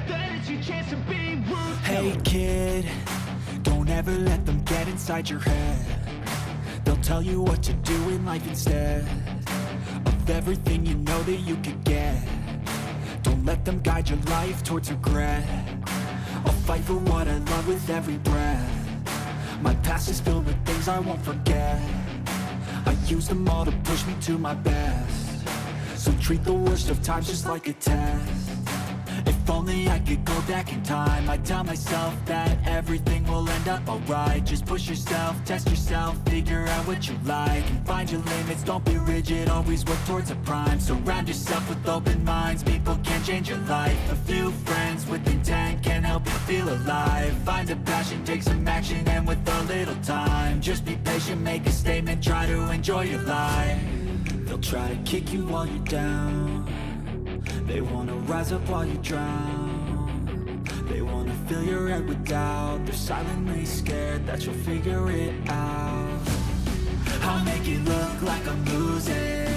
Then it's your chance to be ruthless. Hey kid, don't ever let them get inside your head. They'll tell you what to do in life instead of everything you know that you could get. Don't let them guide your life towards regret. I'll fight for what I love with every breath. My past is filled with things I won't forget. I use them all to push me to my best. So treat the worst of times just like a test. If only I could go back in time, I'd tell myself that everything will end up alright. Just push yourself, test yourself, figure out what you like, and find your limits, don't be rigid, always work towards a prime. Surround yourself with open minds, people can change your life. A few friends with intent can help you feel alive. Find a passion, take some action, and with a little time, just be patient, make a statement, try to enjoy your life. They'll try to kick you while you're down. They wanna rise up while you drown. They wanna fill your head with doubt. They're silently scared that you'll figure it out. I'll make it look like I'm losing.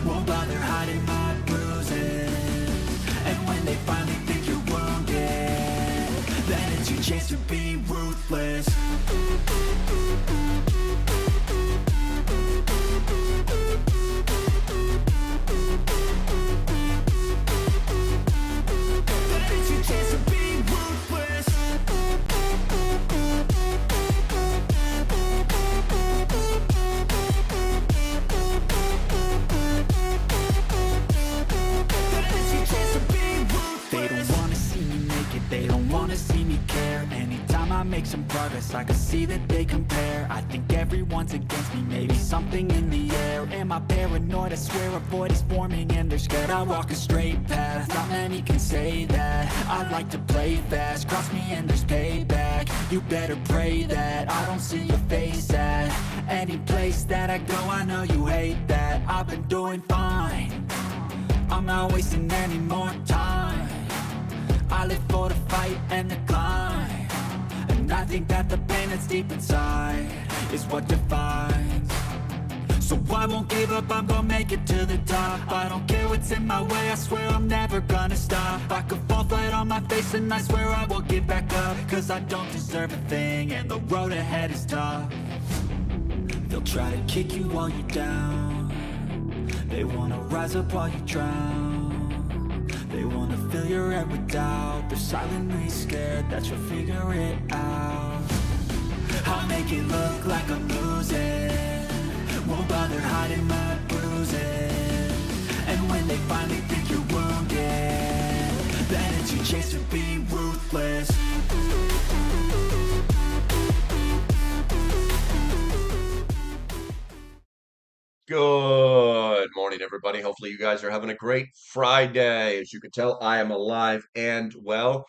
Won't bother hiding my bruises. And when they finally think you're wounded, then it's your chance to be ruthless. They don't wanna see me care. Anytime I make some progress, I can see that they compare. I think everyone's against me, maybe something in the air. Am I paranoid? I swear a void is forming and they're scared. I walk a straight path, not many can say that. I like to play fast, cross me and there's payback. You better pray that I don't see your face at any place that I go. I know you hate that. I've been doing fine, I'm not wasting any more time. I live for the fight and the climb, and I think that the pain that's deep inside is what defines. So I won't give up, I'm gonna make it to the top. I don't care what's in my way, I swear I'm never gonna stop. I could fall flat on my face and I swear I will get back up, cause I don't deserve a thing and the road ahead is tough. They'll try to kick you while you're down. They wanna rise up while you drown. They wanna fill your head with doubt. They're silently scared that you'll figure it out. I'll make it look like I'm losing. Won't bother hiding my bruises. And when they finally think you're wounded, then it's your chance to be ruthless. Good morning, everybody. Hopefully you guys are having a great Friday. As you can tell, I am alive and well.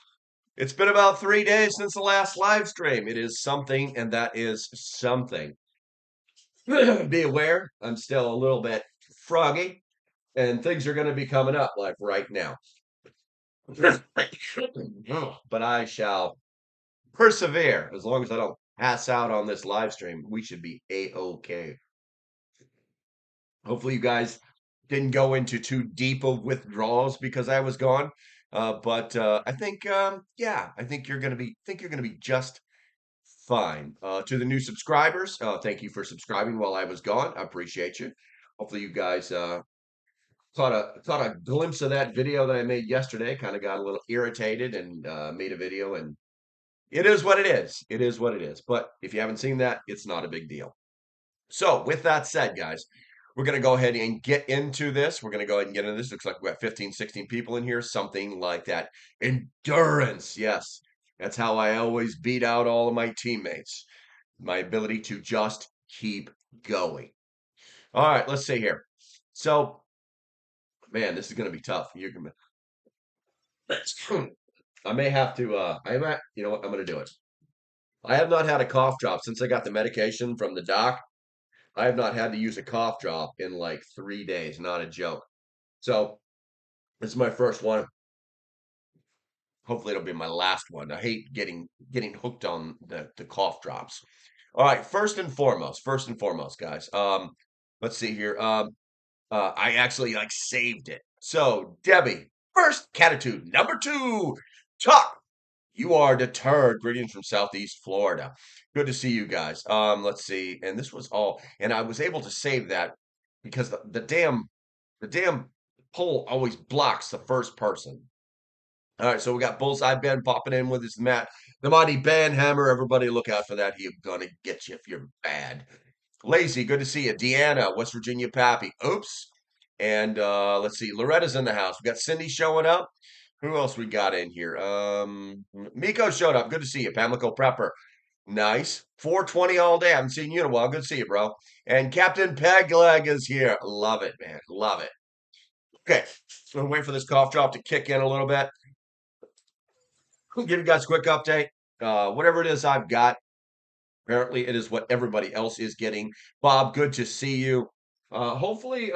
It's been about 3 days since the last live stream. It is something, and that is something. Be aware, I'm still a little bit froggy, and things are going to be coming up like right now. But I shall persevere. As long as I don't pass out on this live stream, we should be A-okay. Hopefully you guys didn't go into too deep of withdrawals because I was gone. But I think yeah, I think you're gonna be just fine. To the new subscribers, thank you for subscribing while I was gone. I appreciate you. Hopefully you guys caught a glimpse of that video that I made yesterday. Kind of got a little irritated and made a video, and it is what it is. It is what it is. But if you haven't seen that, it's not a big deal. So with that said, guys, we're going to go ahead and get into this. We're going to go ahead and get into this. Looks like we got 15, 16 people in here, something like that. Endurance. Yes, that's how I always beat out all of my teammates. My ability to just keep going. All right, let's see here. So, man, this is going to be tough. You're going to... I may have to, you know what? I'm going to do it. I have not had a cough drop since I got the medication from the doc. I have not had to use a cough drop in like 3 days, not a joke. So this is my first one. Hopefully it'll be my last one. I hate getting hooked on the cough drops. All right, first and foremost, guys. Let's see here. I actually like saved it. So Debbie, First catitude. Number two, talk. You are deterred. Greetings from Southeast Florida. Good to see you guys. Let's see. And this was all, and I was able to save that because the damn poll always blocks the first person. All right, so we got Bullseye Ben popping in with his Matt, the mighty Ben Hammer. Everybody look out for that. He's gonna get you if you're bad. Lazy, good to see you. Deanna, West Virginia Pappy. Oops. And let's see, Loretta's in the house. We got Cindy showing up. Who else we got in here? Miko showed up. Good to see you. LocalPrepper. Nice. 420 all day. I haven't seen you in a while. Good to see you, bro. And Captain Pegleg is here. Love it, man. Love it. Okay. So we'll wait for this cough drop to kick in a little bit. I'll give you guys a quick update. Whatever it is I've got, apparently it is what everybody else is getting. Bob, good to see you. Hopefully,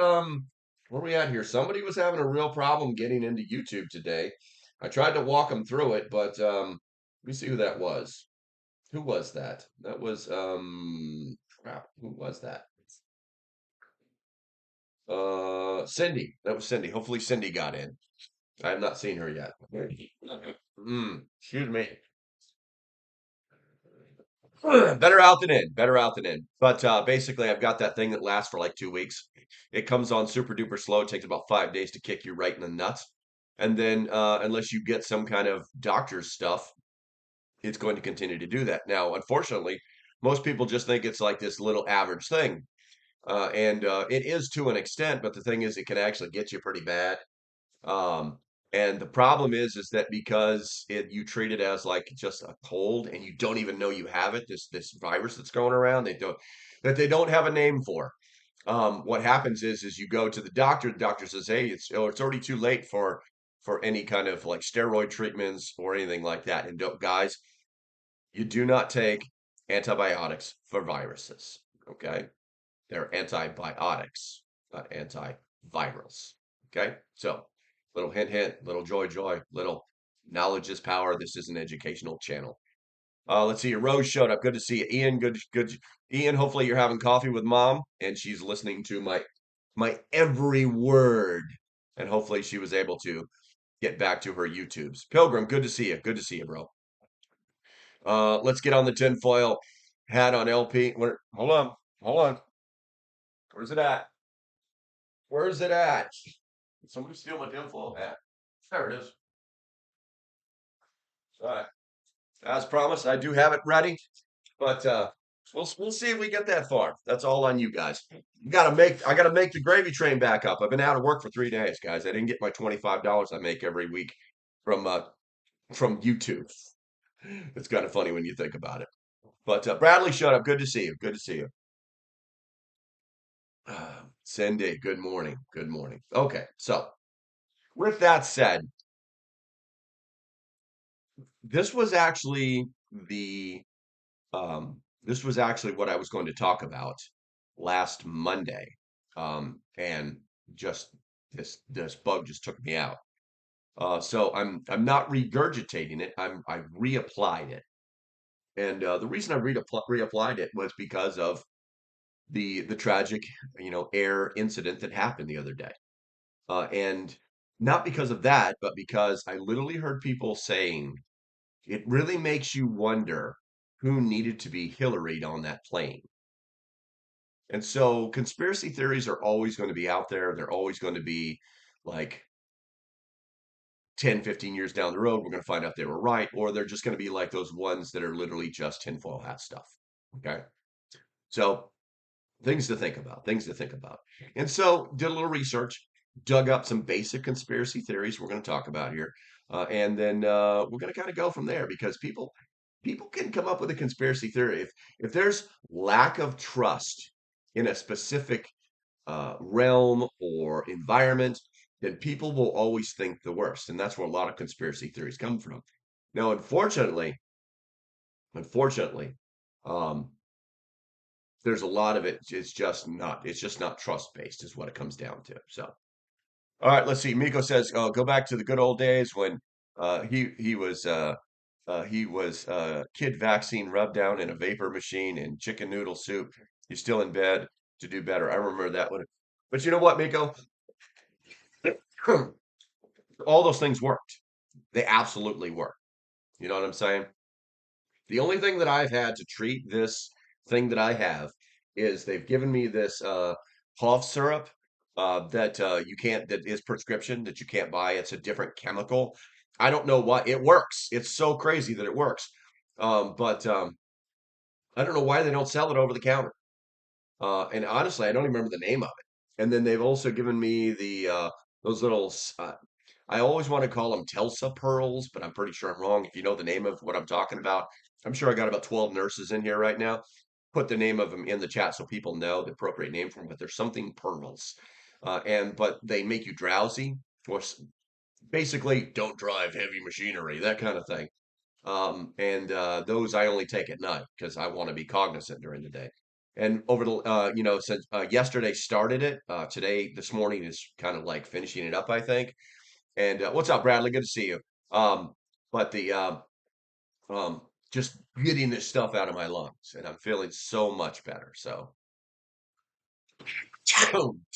where are we at here? Somebody was having a real problem getting into YouTube today. I tried to walk them through it, but let me see who that was. Who was that? That was crap. Who was that? Cindy. That was Cindy. Hopefully Cindy got in. I have not seen her yet. Excuse me. Better out than in. Better out than in. But basically, I've got that thing that lasts for like 2 weeks. It comes on super duper slow. It takes about 5 days to kick you right in the nuts. And then, unless you get some kind of doctor's stuff, it's going to continue to do that. Now, unfortunately, most people just think it's like this little average thing. And it is to an extent, but the thing is, it can actually get you pretty bad. Um, and the problem is that because you treat it as like just a cold and you don't even know you have it, this virus that's going around, they don't have a name for. What happens is you go to the doctor says, hey, it's already too late for any kind of like steroid treatments or anything like that. And don't, guys, you do not take antibiotics for viruses. Okay, they're antibiotics, not antivirals. Okay, so little hint, hint, little joy, joy, little knowledge is power. This is an educational channel. Let's see. Rose showed up. Good to see you, Ian. Good, good. Ian, hopefully you're having coffee with mom and she's listening to my every word, and hopefully she was able to get back to her YouTubes. Pilgrim, good to see you. Good to see you, bro. Let's get on the tinfoil hat on LP. Hold on, hold on. Where's it at? Where's it at? Did somebody steal my tinfoil hat? There it is. All right. As promised, I do have it ready, but we'll see if we get that far. That's all on you guys. I gotta make the gravy train back up. I've been out of work for 3 days, guys. I didn't get my $25 I make every week from YouTube. It's kind of funny when you think about it. But Bradley showed up. Good to see you. Good to see you. Cindy, good morning. Good morning. Okay, so with that said, this was actually the this was actually what I was going to talk about last Monday. And just this bug just took me out. So I'm not regurgitating it. I reapplied it. And the reason I reapplied it was because of the tragic, air incident that happened the other day. And not because of that, but because I literally heard people saying it really makes you wonder who needed to be Hillaried on that plane. And so conspiracy theories are always going to be out there. They're always going to be like 10, 15 years down the road, we're going to find out they were right, or they're just going to be like those ones that are literally just tinfoil hat stuff. Okay. So things to think about, things to think about. And so did a little research, dug up some basic conspiracy theories we're going to talk about here. And then we're going to kind of go from there because people can come up with a conspiracy theory. If there's lack of trust in a specific realm or environment, then people will always think the worst. And that's where a lot of conspiracy theories come from. Now, unfortunately, um, there's a lot of it. It's just not trust based is what it comes down to. So, all right, let's see. Miko says, go back to the good old days when he was kid vaccine rubbed down in a vapor machine and chicken noodle soup. He's still in bed to do better. I remember that one. But you know what, Miko? All those things worked. They absolutely work. You know what I'm saying? The only thing that I've had to treat this thing that I have is they've given me this cough syrup that you can't that is prescription that you can't buy. It's a different chemical. I don't know why it works. It's so crazy that it works. But I don't know why they don't sell it over the counter. And honestly, I don't even remember the name of it. And then they've also given me the those little I always want to call them Telsa pearls, but I'm pretty sure I'm wrong. If you know the name of what I'm talking about, I'm sure I got about 12 nurses in here right now. Put the name of them in the chat so people know the appropriate name for them, but there's something pearls. But they make you drowsy, or basically don't drive heavy machinery, that kind of thing. And those I only take at night because I want to be cognizant during the day. And over the since yesterday started it, today this morning is kind of like finishing it up, I think. And what's up, Bradley? Good to see you. Um, but the um, just getting this stuff out of my lungs, and I'm feeling so much better. So,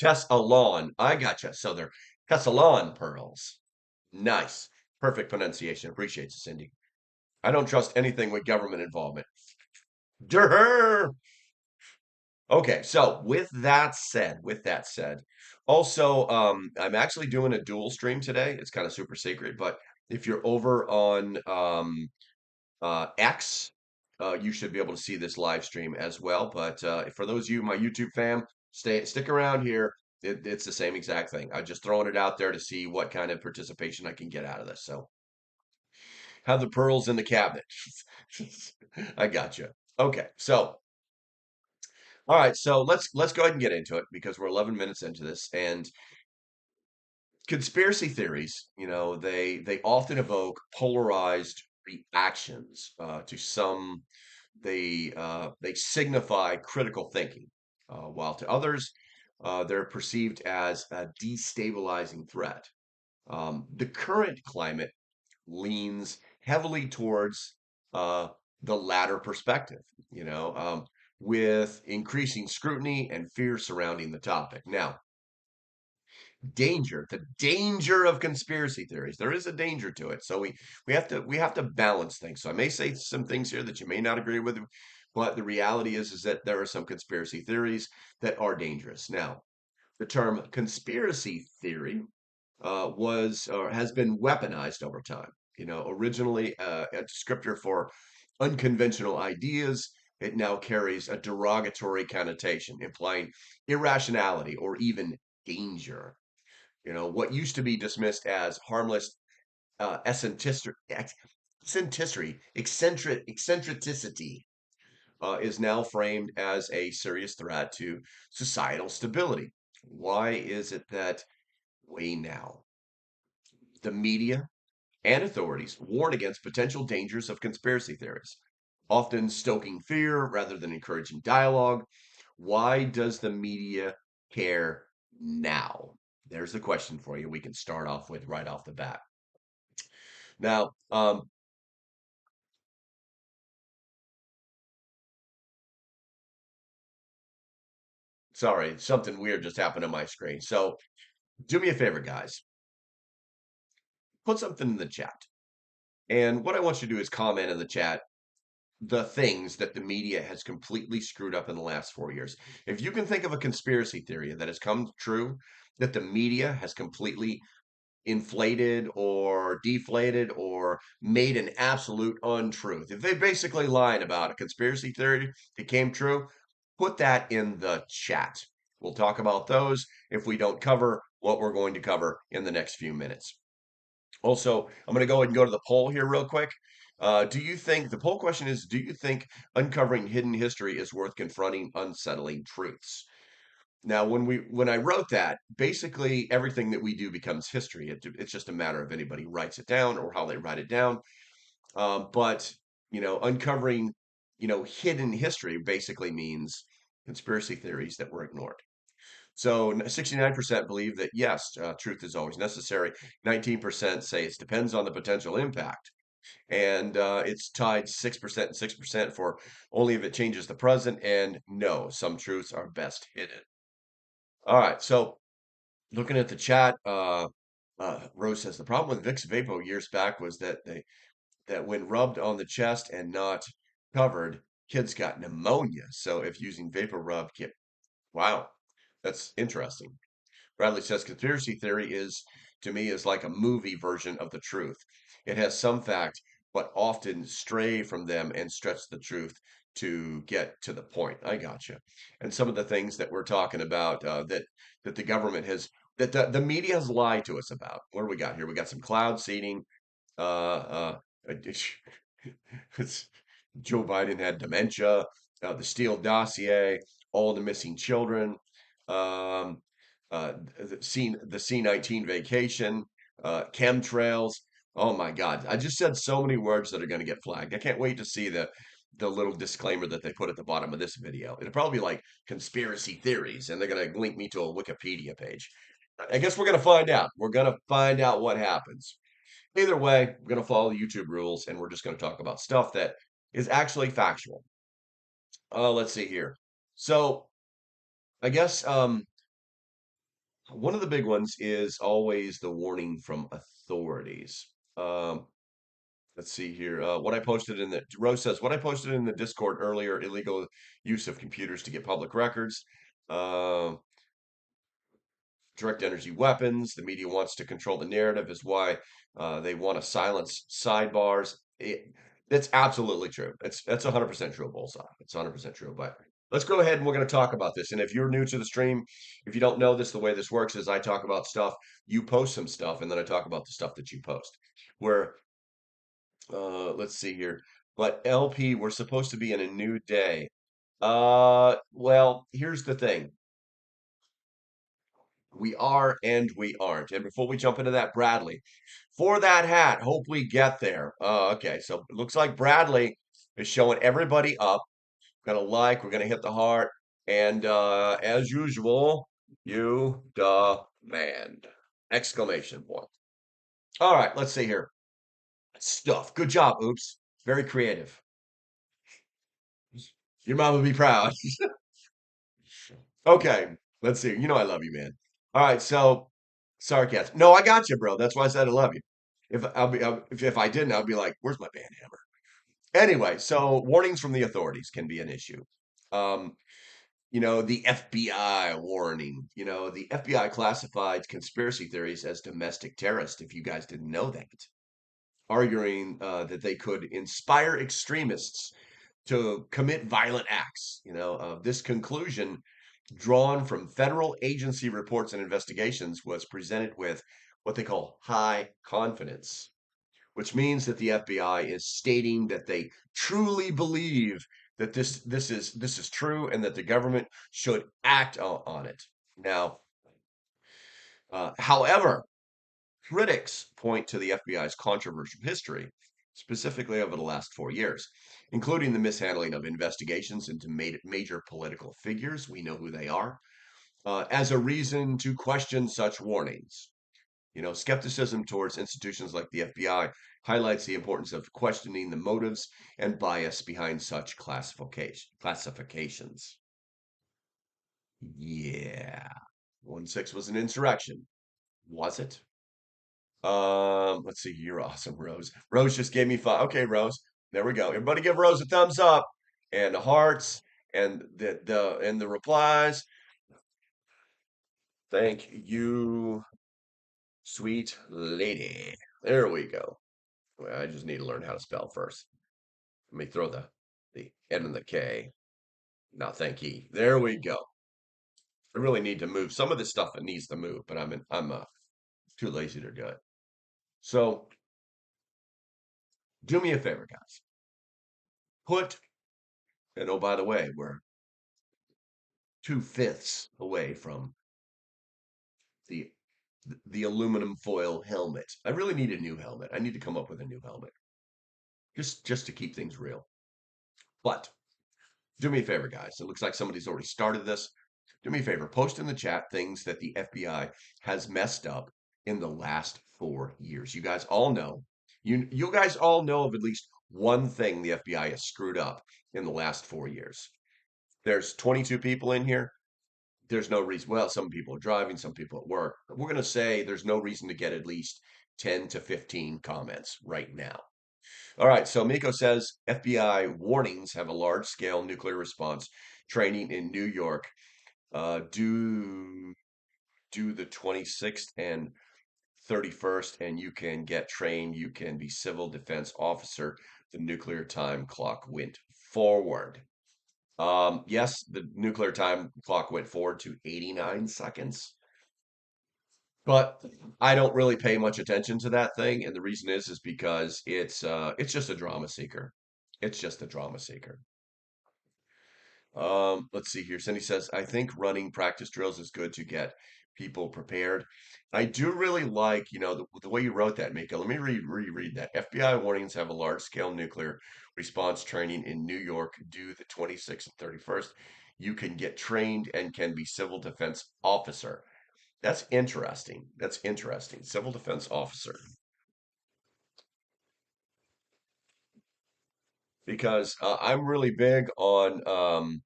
Tessalon, I gotcha. So they're Tessalon pearls. Nice, perfect pronunciation. Appreciate you, Cindy. I don't trust anything with government involvement. Durr. Okay, so with that said, also I'm actually doing a dual stream today. It's kind of super secret, but if you're over on X, you should be able to see this live stream as well. But for those of you, my YouTube fam, stick around here. It's the same exact thing. I'm just throwing it out there to see what kind of participation I can get out of this. So have the pearls in the cabinet. I gotcha. Okay, so all right, so let's go ahead and get into it because we're 11 minutes into this. And conspiracy theories, they often evoke polarized reactions to some. They signify critical thinking, while to others, they're perceived as a destabilizing threat. The current climate leans heavily towards uh, the latter perspective, with increasing scrutiny and fear surrounding the topic. Now, the danger of conspiracy theories. There is a danger to it. So we have to balance things. So I may say some things here that you may not agree with, but the reality is that there are some conspiracy theories that are dangerous. Now, the term conspiracy theory was or has been weaponized over time. Originally a descriptor for unconventional ideas, it now carries a derogatory connotation, implying irrationality or even danger. What used to be dismissed as harmless eccentricity is now framed as a serious threat to societal stability. Why is it that way now? The media and authorities warn against potential dangers of conspiracy theories, often stoking fear rather than encouraging dialogue. Why does the media care now? There's the question for you. We can start off with right off the bat. Now, sorry, something weird just happened on my screen. So, do me a favor, guys. Put something in the chat. And what I want you to do is comment in the chat the things that the media has completely screwed up in the last 4 years. If you can think of a conspiracy theory that has come true, that the media has completely inflated or deflated or made an absolute untruth, if they basically lied about a conspiracy theory that came true, put that in the chat. We'll talk about those if we don't cover what we're going to cover in the next few minutes. Also, I'm going to go ahead and go to the poll here real quick. Do you think the poll question is, do you think uncovering hidden history is worth confronting unsettling truths? Now, when I wrote that, basically everything that we do becomes history. It's just a matter of anybody writes it down or how they write it down. But uncovering hidden history basically means conspiracy theories that were ignored. So 69% believe that yes, truth is always necessary. 19% say it depends on the potential impact. And it's tied 6% and 6% for only if it changes the present. And no, some truths are best hidden. All right. So looking at the chat, Rose says the problem with Vicks Vapo years back was that when rubbed on the chest and not covered, kids got pneumonia. So if using vapor rub, wow, that's interesting. Bradley says conspiracy theory is, to me, is like a movie version of the truth. It has some fact, but often stray from them and stretch the truth to get to the point. I gotcha. And some of the things that we're talking about that the government has that the media has lied to us about. What do we got here? We got some cloud seeding. It's, it's Joe Biden had dementia. The Steele dossier, all the missing children. Um, the C-19 vacation, chemtrails. Oh my God. I just said so many words that are going to get flagged. I can't wait to see the little disclaimer that they put at the bottom of this video. It'll probably be like conspiracy theories, and they're going to link me to a Wikipedia page. I guess we're going to find out. We're going to find out what happens. Either way, we're going to follow the YouTube rules, and we're just going to talk about stuff that is actually factual. Let's see here. So I guess one of the big ones is always the warning from authorities. Um, let's see here. What I posted in the Rose says what I posted in the Discord earlier: illegal use of computers to get public records, uh, direct energy weapons. The media wants to control the narrative, is why they want to silence sidebars. That's absolutely true. That's 100% true, Bullseye. It's 100% true. But let's go ahead and we're going to talk about this. And if you're new to the stream, if you don't know this, the way this works is I talk about stuff, you post some stuff, and then I talk about the stuff that you post. Where let's see here. But LP, we're supposed to be in a new day. Well, here's the thing. We are and we aren't. And before we jump into that, Bradley, for that hat, hope we get there. Okay, so it looks like Bradley is showing everybody up. Gonna like, we're gonna hit the heart, and as usual, you demand! Exclamation point. All right, let's see here. Stuff. Good job, Oops. Very creative. Your mom would be proud. Okay, let's see. You know I love you, man. All right, so sarcasm. No, I got you, bro. That's why I said I love you. If I didn't, I'd be like, "Where's my band hammer?" Anyway, so warnings from the authorities can be an issue. Um, the FBI warning. The FBI classified conspiracy theories as domestic terrorist. If you guys didn't know that, arguing that they could inspire extremists to commit violent acts. This conclusion, drawn from federal agency reports and investigations, was presented with what they call high confidence, which means that the FBI is stating that they truly believe that this is true and that the government should act on it. Now, however, critics point to the FBI's controversial history, specifically over the last 4 years, including the mishandling of investigations into major political figures. We know who they are, as a reason to question such warnings. Skepticism towards institutions like the FBI highlights the importance of questioning the motives and bias behind such classifications. Yeah. 1-6 was an insurrection. Was it? Let's see. You're awesome, Rose. Rose just gave me 5. Okay, Rose. There we go. Everybody give Rose a thumbs up and the hearts and the replies. Thank you, sweet lady. There we go. Well, I just need to learn how to spell first. Let me throw the N and the K. Now, thank ye. There we go. I really need to move. Some of this stuff it needs to move, but I'm too lazy to do it. So do me a favor, guys. And oh, by the way, we're 2/5 away from the the aluminum foil helmet. I really need a new helmet. I need to come up with a new helmet. Just to keep things real. But do me a favor, guys. It looks like somebody's already started this. Do me a favor, post in the chat things that the FBI has messed up in the last 4 years. You guys all know. You guys all know of at least one thing the FBI has screwed up in the last 4 years. There's 22 people in here. there's no reason. Well, some people are driving, some people at work. We're going to say there's no reason to get at least 10 to 15 comments right now. All right. So Miko says FBI warnings have a large scale nuclear response training in New York due the 26th and 31st, and you can get trained. You can be civil defense officer. The nuclear time clock went forward. Yes, the nuclear time clock went forward to 89 seconds, but I don't really pay much attention to that thing, and the reason is because it's just a drama seeker. It's just a drama seeker. Let's see here. Cindy says, I think running practice drills is good to get people prepared. I do really like, the way you wrote that, Mika. Let me reread that. FBI warnings have a large scale nuclear response training in New York due the 26th and 31st. You can get trained and can be civil defense officer. That's interesting. That's interesting. Civil defense officer. Because I'm really big on um,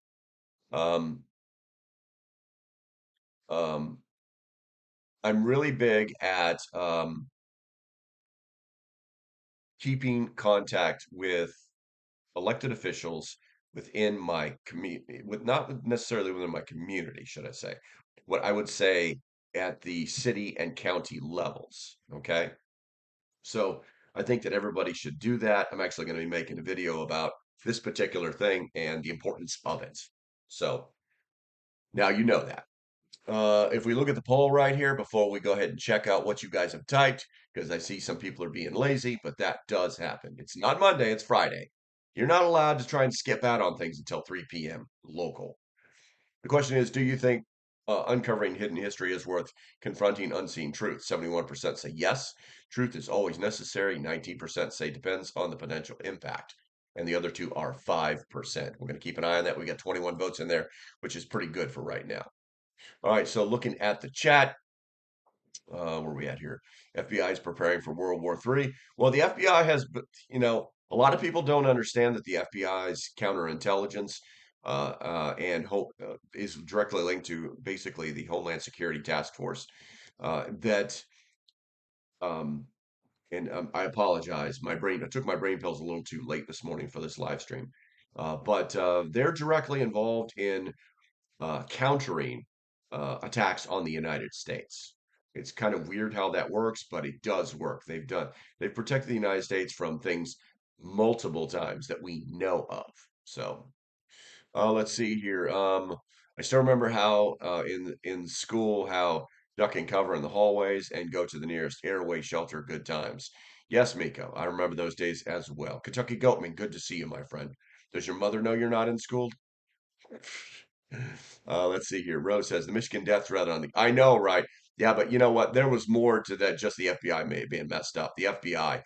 um, I'm really big at keeping contact with elected officials within my community, with not necessarily within my community, should I say? What I would say at the city and county levels. Okay, so I think that everybody should do that. I'm actually going to be making a video about this particular thing and the importance of it. So now you know that. If we look at the poll right here before we go ahead and check out what you guys have typed, because I see some people are being lazy, but that does happen. It's not Monday, it's Friday. You're not allowed to try and skip out on things until 3 p.m. local. The question is, do you think uncovering hidden history is worth confronting unseen truth? 71% say yes. Truth is always necessary. 19% say depends on the potential impact. And the other two are 5%. We're going to keep an eye on that. We got 21 votes in there, which is pretty good for right now. All right, so looking at the chat, where are we at here? FBI is preparing for World War III. Well, the FBI has, a lot of people don't understand that the FBI's counterintelligence is directly linked to basically the Homeland Security Task Force. That, um, and I apologize, I took my brain pills a little too late this morning for this live stream, but they're directly involved in countering attacks on the United States. It's kind of weird how that works, but it does work. They've protected the United States from things multiple times that we know of. So let's see here. I still remember how in school how duck and cover in the hallways and go to the nearest airway shelter. Good times. Yes, Miko, I remember those days as well. Kentucky Goatman, good to see you, my friend. Does your mother know you're not in school? Let's see here. Rose says the Michigan death threat on the. I know, right? Yeah, but you know what? There was more to that. Just the FBI may have been messed up. The FBI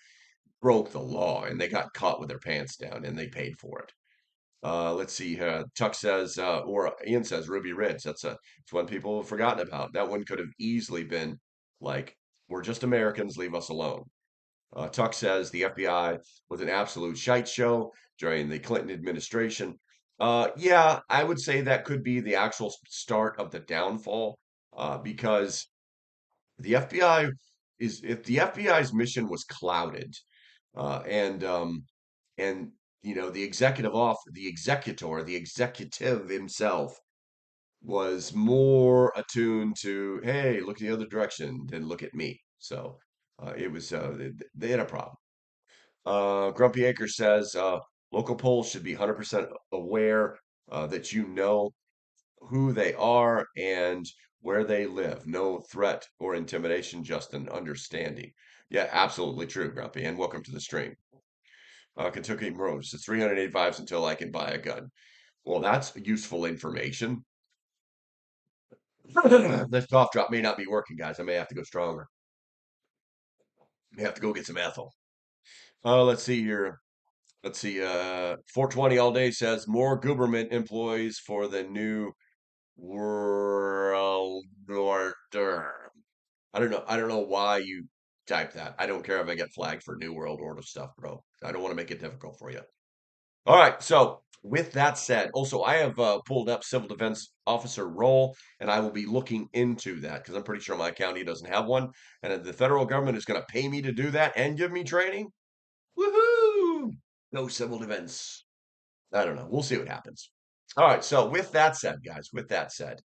broke the law and they got caught with their pants down and they paid for it. Let's see. Tuck says, or Ian says, Ruby Ridge. It's one people have forgotten about. That one could have easily been like, we're just Americans, leave us alone. Tuck says the FBI was an absolute shite show during the Clinton administration. Yeah, I would say that could be the actual start of the downfall, because the FBI if the FBI's mission was clouded, uh, and um, and the executive himself was more attuned to, hey, look the other direction than look at me. So they had a problem. Grumpy Acre says local polls should be 100% aware that you know who they are and where they live. No threat or intimidation, just an understanding. Yeah, absolutely true, Grumpy. And welcome to the stream. Kentucky Rose, it's 385 until I can buy a gun. Well, that's useful information. This cough drop may not be working, guys. I may have to go stronger. May have to go get some ethyl. Let's see here. Let's see. 420 all day says more government employees for the new world order. I don't know. I don't know why you type that. I don't care if I get flagged for new world order stuff, bro. I don't want to make it difficult for you. All right. So With that said, also I have pulled up civil defense officer role, and I will be looking into that because I'm pretty sure my county doesn't have one, and if the federal government is going to pay me to do that and give me training. Woohoo! No civil defense. I don't know. We'll see what happens. All right. So with that said, guys, with that said,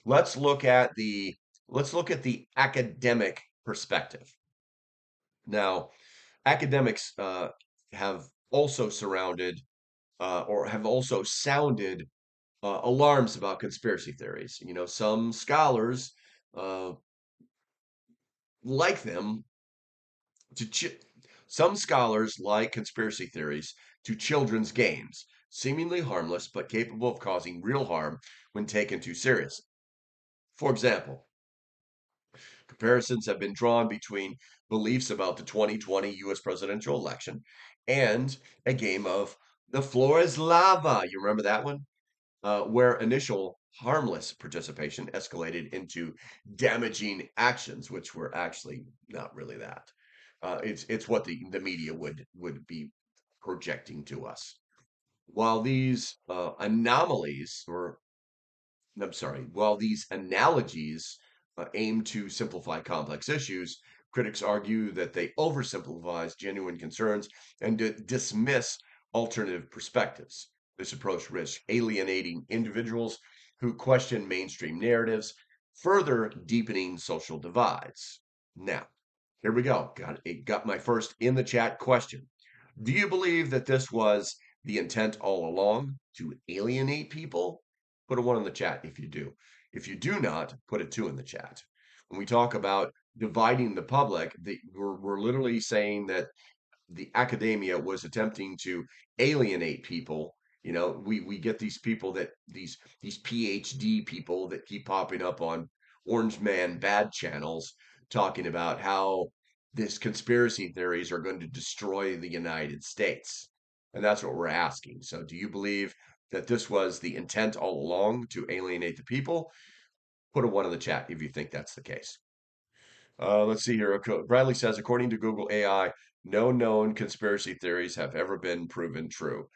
let's look at the let's look at the academic perspective. Now, academics have also surrounded or have also sounded alarms about conspiracy theories. You know, some scholars uh, like them to some scholars like conspiracy theories to children's games, seemingly harmless but capable of causing real harm when taken too seriously. For example, comparisons have been drawn between beliefs about the 2020 US presidential election and a game of The Floor is Lava. You remember that one? Where initial harmless participation escalated into damaging actions, which were actually not really that. It's what the media would be projecting to us. While these anomalies, or I'm sorry, while these analogies aim to simplify complex issues, critics argue that they oversimplifies genuine concerns and dismiss alternative perspectives. This approach risks alienating individuals who question mainstream narratives, further deepening social divides. Now, here we go. Got my first in the chat question. Do you believe that this was the intent all along to alienate people? Put a one in the chat if you do. If you do not, put a two in the chat. When we talk about dividing the public, we're literally saying that the academia was attempting to alienate people. You know, we get these people that these PhD people that keep popping up on Orange Man bad channels talking about how this conspiracy theories are going to destroy the United States. And that's what we're asking. So do you believe that this was the intent all along to alienate the people? Put a one in the chat if you think that's the case. Let's see here. Bradley says, according to Google AI, no known conspiracy theories have ever been proven true.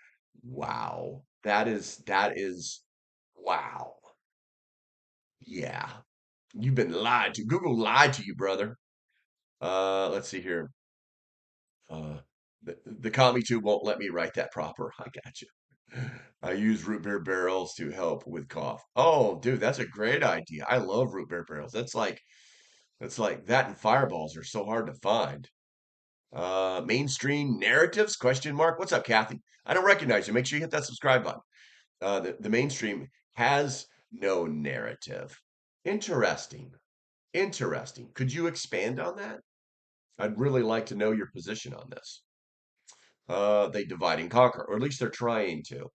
Wow. That is wow. Yeah. You've been lied to. Google lied to you, brother. Let's see here. The commie tube won't let me write that proper. I got you. I use root beer barrels to help with cough. Oh, dude, that's a great idea. I love root beer barrels. That's like that and fireballs are so hard to find. Mainstream narratives? Question mark. What's up, Kathy? I don't recognize you. Make sure you hit that subscribe button. The mainstream has no narrative. Interesting. Interesting. Could you expand on that? I'd really like to know your position on this. They divide and conquer, or at least they're trying to.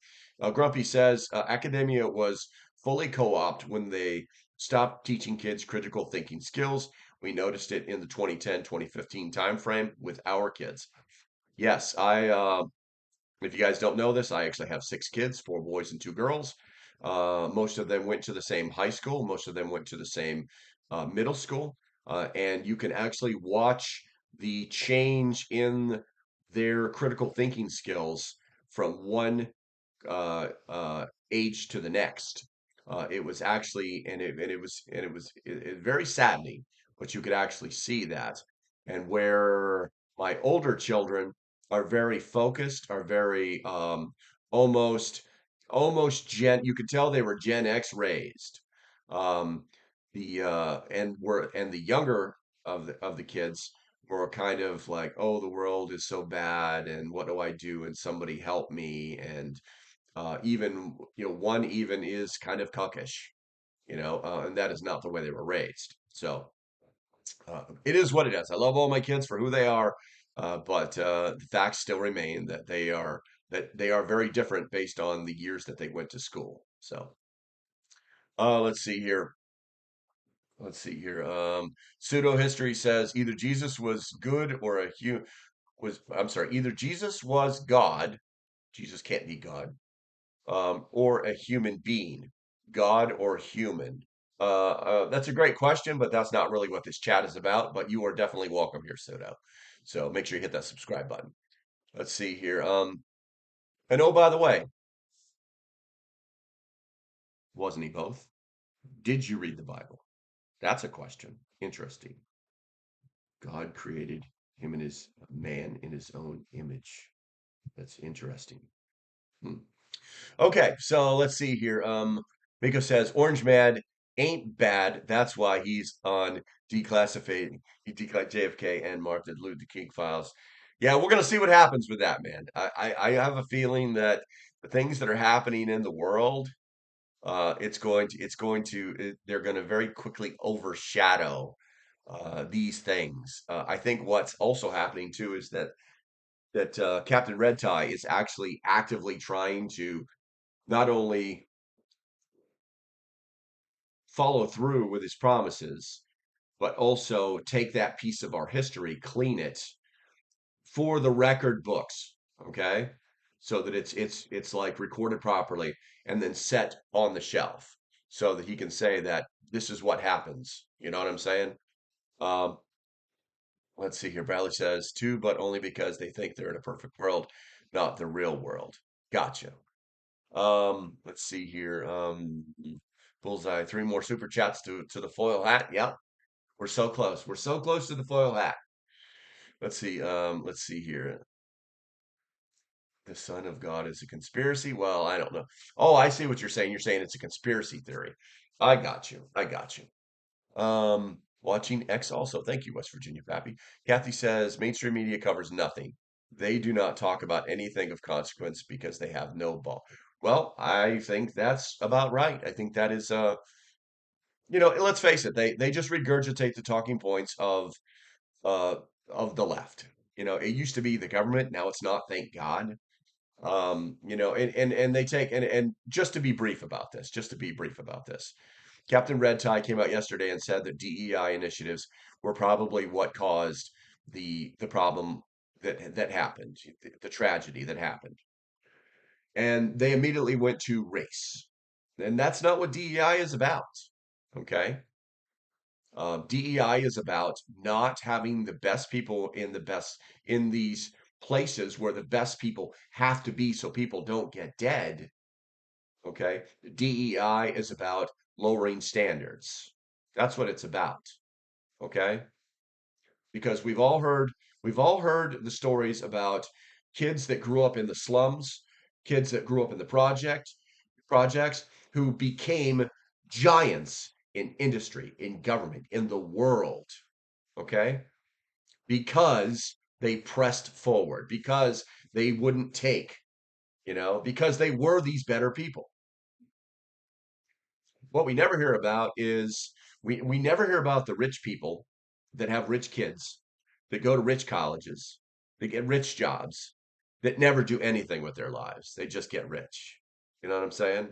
Grumpy says academia was fully co-opted when they stopped teaching kids critical thinking skills. We noticed it in the 2010-2015 timeframe with our kids. Yes, if you guys don't know this, I actually have six kids, four boys and two girls. Most of them went to the same high school. Most of them went to the same middle school. And you can actually watch the change in their critical thinking skills from one age to the next. It was actually, and it was very saddening, but you could actually see that. And where my older children are very focused, are very almost almost you could tell they were Gen X raised. Um, and the younger of the kids were kind of like, oh, the world is so bad, and what do I do? And somebody help me. And even one even is kind of cuckish, and that is not the way they were raised. So it is what it is. I love all my kids for who they are, but the facts still remain that they are very different based on the years that they went to school. So let's see here. Let's see here. Pseudo history says either Jesus was good or I'm sorry, either Jesus was God. Jesus can't be God, or a human being, God or human? That's a great question, but that's not really what this chat is about. But you are definitely welcome here, Soto. So make sure you hit that subscribe button. Let's see here. And oh, by the way, Wasn't he both? Did you read the Bible? That's a question. Interesting. God created him and his man in his own image. That's interesting. Hmm. Okay, so let's see here. Miko says Orange Mad ain't bad. That's why he's on declassified. He declared JFK and Martin Luther King files. Yeah, we're gonna see what happens with that, man. I have a feeling that the things that are happening in the world, they're going to very quickly overshadow these things. I think what's also happening too is that Captain Red Tie is actually actively trying to not only follow through with his promises, but also take that piece of our history, clean it for the record books, okay? So that it's like recorded properly and then set on the shelf so that he can say that this is what happens. You know what I'm saying? Um, let's see here. Bradley says two, but only because they think they're in a perfect world, not the real world. Gotcha. Let's see here. Bullseye, three more super chats to the foil hat. Yep, we're so close. We're so close to the foil hat. Let's see here. The Son of God is a conspiracy. Well, I don't know. Oh, I see what you're saying. You're saying it's a conspiracy theory. I got you. I got you. Watching X also. Thank you, West Virginia Pappy. Kathy says mainstream media covers nothing. They do not talk about anything of consequence because they have no ball. Well, I think that's about right. I think that is let's face it, they just regurgitate the talking points uh of the left. It used to be the government, now it's not, thank God. And they take and just to be brief about this. Captain Red Tie came out yesterday and said that DEI initiatives were probably what caused the problem that happened, the tragedy that happened. And they immediately went to race. And that's not what DEI is about. Okay. DEI is about not having the best people in these places where the best people have to be so people don't get dead. Okay. DEI is about lowering standards. That's what it's about. Okay. Because we've all heard the stories about kids that grew up in the slums, kids that grew up in the projects who became giants in industry, in government, in the world. Okay. Because they pressed forward, because they wouldn't take, because they were these better people. What we never hear about is we never hear about the rich people that have rich kids, that go to rich colleges, that get rich jobs, that never do anything with their lives. They just get rich. You know what I'm saying?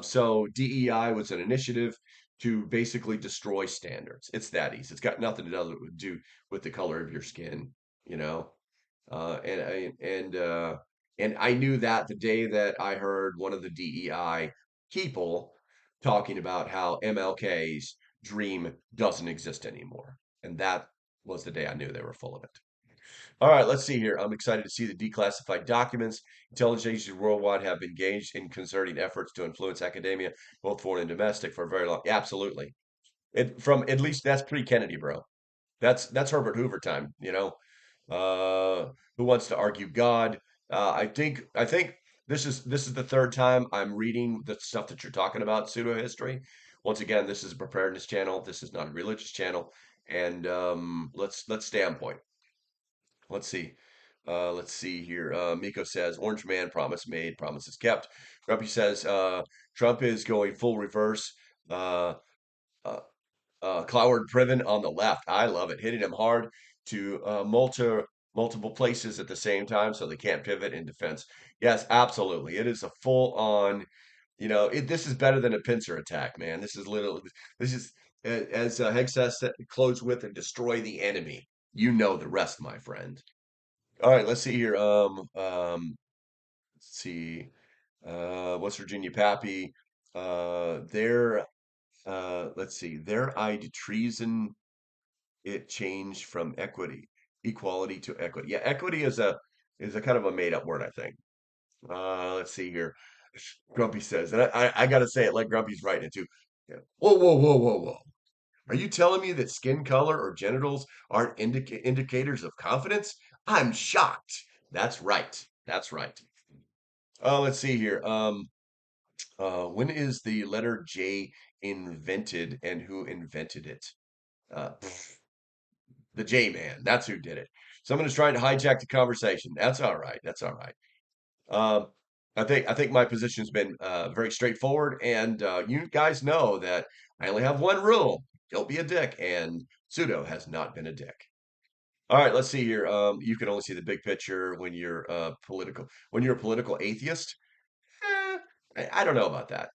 So DEI was an initiative to basically destroy standards. It's that easy. It's got nothing to do with the color of your skin, you know. And I knew that the day that I heard one of the DEI people talking about how MLK's dream doesn't exist anymore, and that was the day I knew they were full of it. All right, let's see here. I'm excited to see the declassified documents. Intelligence agencies worldwide have engaged in concerted efforts to influence academia, both foreign and domestic, for a very long. Yeah, absolutely. From at least that's pre-Kennedy, bro. That's Herbert Hoover time. Who wants to argue God? I think this is the third time I'm reading the stuff that you're talking about, pseudo history. Once again, this is a preparedness channel. This is not a religious channel, and let's stay on point. Let's see. Let's see here. Miko says, Orange Man, promise made, promises kept. Grumpy says, Trump is going full reverse. Uh, uh, Cloward Priven on the left. I love it. Hitting him hard to multiple places at the same time so they can't pivot in defense. Yes, absolutely. It is a full on, this is better than a pincer attack, man. This is, as Hex says, close with and destroy the enemy. You know the rest, my friend. All right, let's see here. Let's see. West Virginia Pappy. Their let's see. Their eyed treason. It changed from equality to equity. Yeah, equity is a kind of a made up word, I think. Let's see here. Grumpy says, and I gotta say it like Grumpy's writing it too. Yeah. Whoa, whoa, whoa, whoa, whoa. Are you telling me that skin color or genitals aren't indicators of confidence? I'm shocked. That's right. That's right. Let's see here. When is the letter J invented and who invented it? Pff, the J man. That's who did it. Someone is trying to hijack the conversation. That's all right. That's all right. Um, I think my position has been very straightforward, and you guys know that I only have one rule: don't be a dick. And Pseudo has not been a dick. All right, let's see here. You can only see the big picture when you're political. When you're a political atheist, eh, I don't know about that.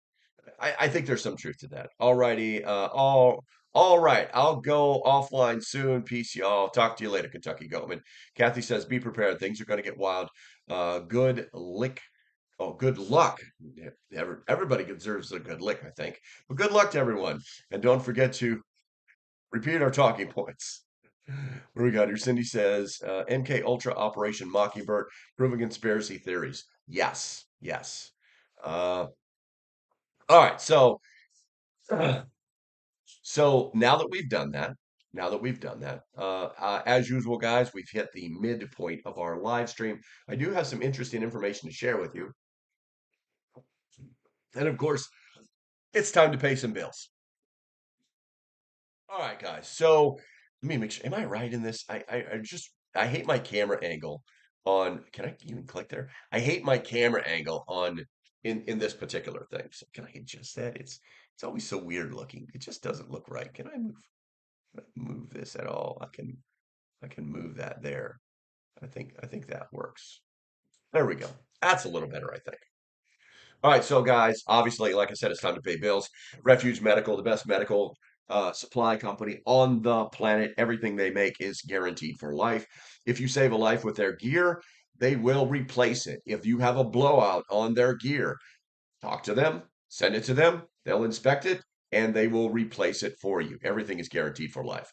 I think there's some truth to that. All righty. All right. I'll go offline soon. Peace, y'all. Talk to you later, Kentucky Goatman. Kathy says, be prepared. Things are going to get wild. Good lick. Oh, good luck. Yeah, everybody deserves a good lick, I think. But good luck to everyone. And don't forget to repeat our talking points. What do we got here? Cindy says, MK Ultra Operation Mockingbird, proving conspiracy theories. Yes, yes. Uh, all right, so now that we've done that, as usual, guys, we've hit the midpoint of our live stream. I do have some interesting information to share with you. And of course, it's time to pay some bills. All right, guys. So let me make sure. Am I right in this? I hate my camera angle on. Can I even click there? I hate my camera angle on in this particular thing. So can I adjust that? It's always so weird looking. It just doesn't look right. Can I move this at all? I can move that there. I think that works. There we go. That's a little better, I think. All right, so guys, obviously, like I said, it's time to pay bills. Refuge Medical, the best medical supply company on the planet. Everything they make is guaranteed for life. If you save a life with their gear, they will replace it. If you have a blowout on their gear, talk to them, send it to them, they'll inspect it, and they will replace it for you. Everything is guaranteed for life.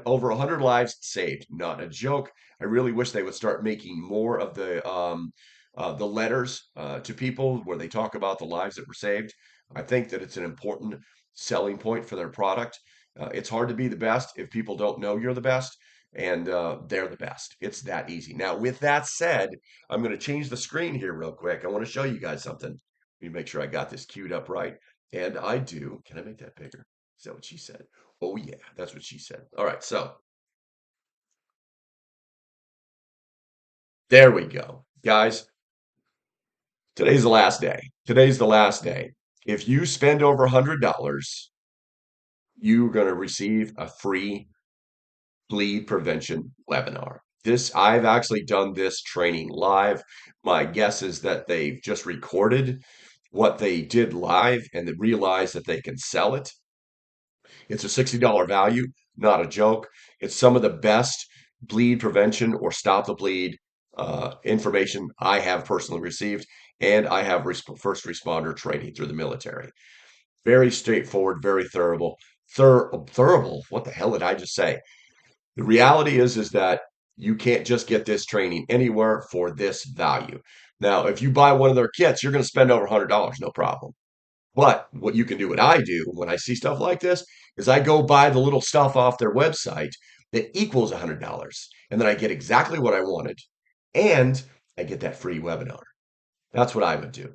Over 100 lives saved, not a joke. I really wish they would start making more of the letters to people where they talk about the lives that were saved. I think that it's an important selling point for their product. It's hard to be the best if people don't know you're the best, and they're the best. It's that easy. Now, with that said, I'm going to change the screen here real quick. I want to show you guys something. Let me make sure I got this queued up right. And I do. Can I make that bigger? Is that what she said? Oh, yeah, that's what she said. All right, so there we go. Guys, today's the last day. Today's the last day. If you spend over $100, you're going to receive a free bleed prevention webinar. I've actually done this training live. My guess is that they've just recorded what they did live and they realize that they can sell it. It's a $60 value, not a joke. It's some of the best bleed prevention or stop the bleed information I have personally received, and I have first responder training through the military. Very straightforward, very thorough. Thorough. What the hell did I just say? The reality is that you can't just get this training anywhere for this value. Now, if you buy one of their kits, you're going to spend over $100, no problem. But what you can do, what I do when I see stuff like this, is I go buy the little stuff off their website that equals $100. And then I get exactly what I wanted. And I get that free webinar. That's what I would do.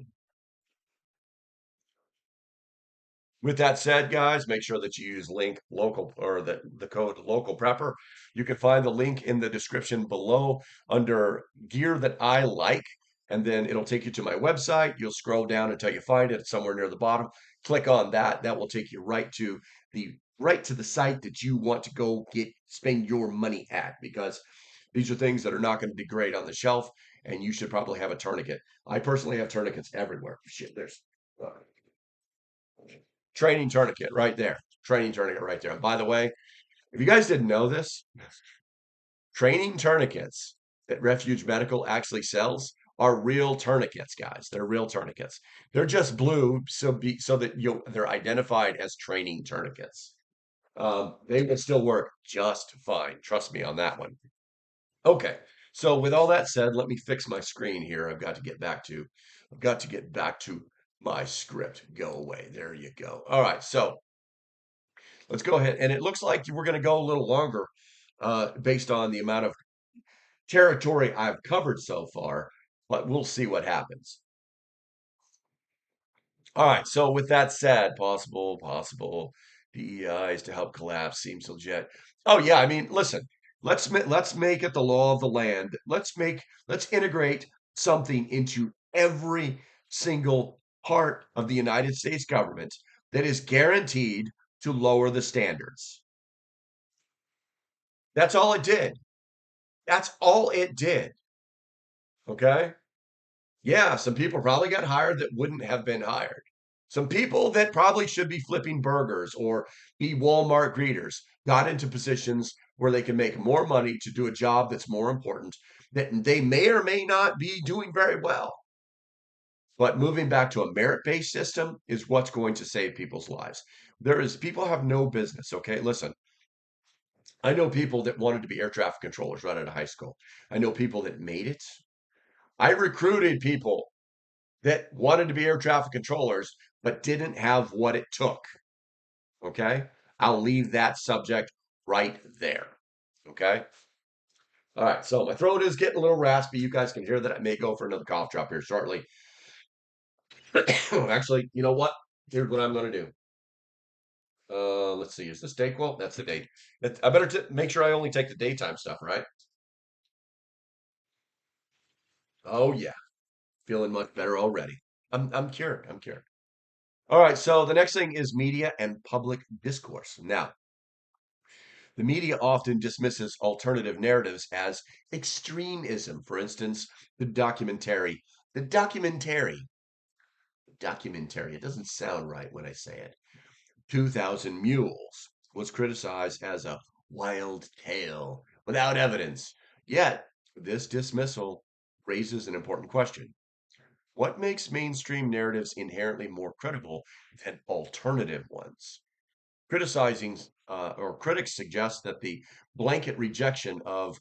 With that said, guys, make sure that you use link local or the code LocalPrepper. You can find the link in the description below under gear that I like, and then it'll take you to my website. You'll scroll down until you find it. It's somewhere near the bottom. Click on that. That will take you right to the site that you want to go spend your money at, because these are things that are not going to degrade on the shelf, and you should probably have a tourniquet. I personally have tourniquets everywhere. Shit, there's training tourniquet right there. Training tourniquet right there. And by the way, if you guys didn't know this, training tourniquets that Refuge Medical actually sells are real tourniquets, guys. They're real tourniquets. They're just blue so that they're identified as training tourniquets. They will still work just fine. Trust me on that one. Okay. So with all that said, let me fix my screen here. I've got to get back to I've got to get back to my script. Go away. There you go. All right, so let's go ahead. And it looks like we're going to go a little longer based on the amount of territory I've covered so far, but we'll see what happens. All right. So with that said, possible DEIs to help collapse seems legit. Oh yeah. I mean, listen. Let's make it the law of the land. Let's integrate something into every single part of the United States government that is guaranteed to lower the standards. That's all it did. That's all it did. Okay. Yeah, some people probably got hired that wouldn't have been hired. Some people that probably should be flipping burgers or be Walmart greeters got into positions where they can make more money to do a job that's more important that they may or may not be doing very well. But moving back to a merit-based system is what's going to save people's lives. People have no business, okay? Listen, I know people that wanted to be air traffic controllers right out of high school. I know people that made it. I recruited people that wanted to be air traffic controllers but didn't have what it took. Okay. I'll leave that subject right there. Okay. All right. So my throat is getting a little raspy. You guys can hear that. I may go for another cough drop here shortly. Actually, you know what? Here's what I'm going to do. Let's see. Is this date quote? That's the date. I better make sure I only take the daytime stuff, right? Oh yeah. Feeling much better already. I'm cured. I'm cured. All right, so the next thing is media and public discourse. Now, the media often dismisses alternative narratives as extremism. For instance, the documentary, it doesn't sound right when I say it. 2000 Mules was criticized as a wild tale without evidence. Yet, this dismissal raises an important question. What makes mainstream narratives inherently more credible than alternative ones? Critics suggest that the blanket rejection of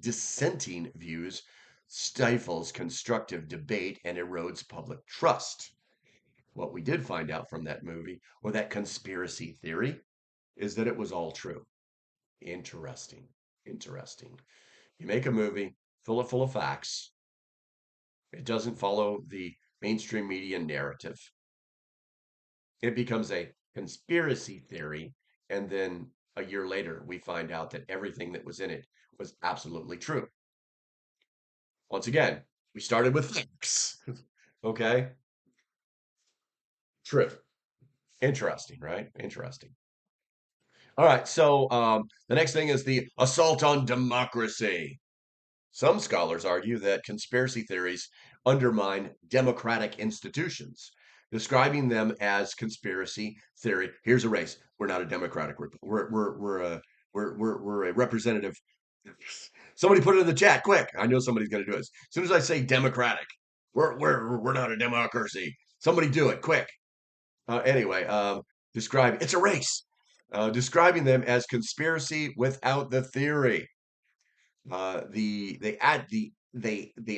dissenting views stifles constructive debate and erodes public trust. What we did find out from that movie or that conspiracy theory is that it was all true. Interesting. Interesting. You make a movie, fill it full of facts. It doesn't follow the mainstream media narrative. It becomes a conspiracy theory. And then a year later, we find out that everything that was in it was absolutely true. Once again, we started with facts. Okay. True. Interesting, right? Interesting. All right. So the next thing is the assault on democracy. Some scholars argue that conspiracy theories undermine democratic institutions, describing them as conspiracy theory. Here's a race. We're not a democratic. We're a representative. Somebody put it in the chat, quick! I know somebody's going to do it. As soon as I say democratic, we're not a democracy. Somebody do it, quick! Anyway, describe it's a race. Describing them as conspiracy without the theory. They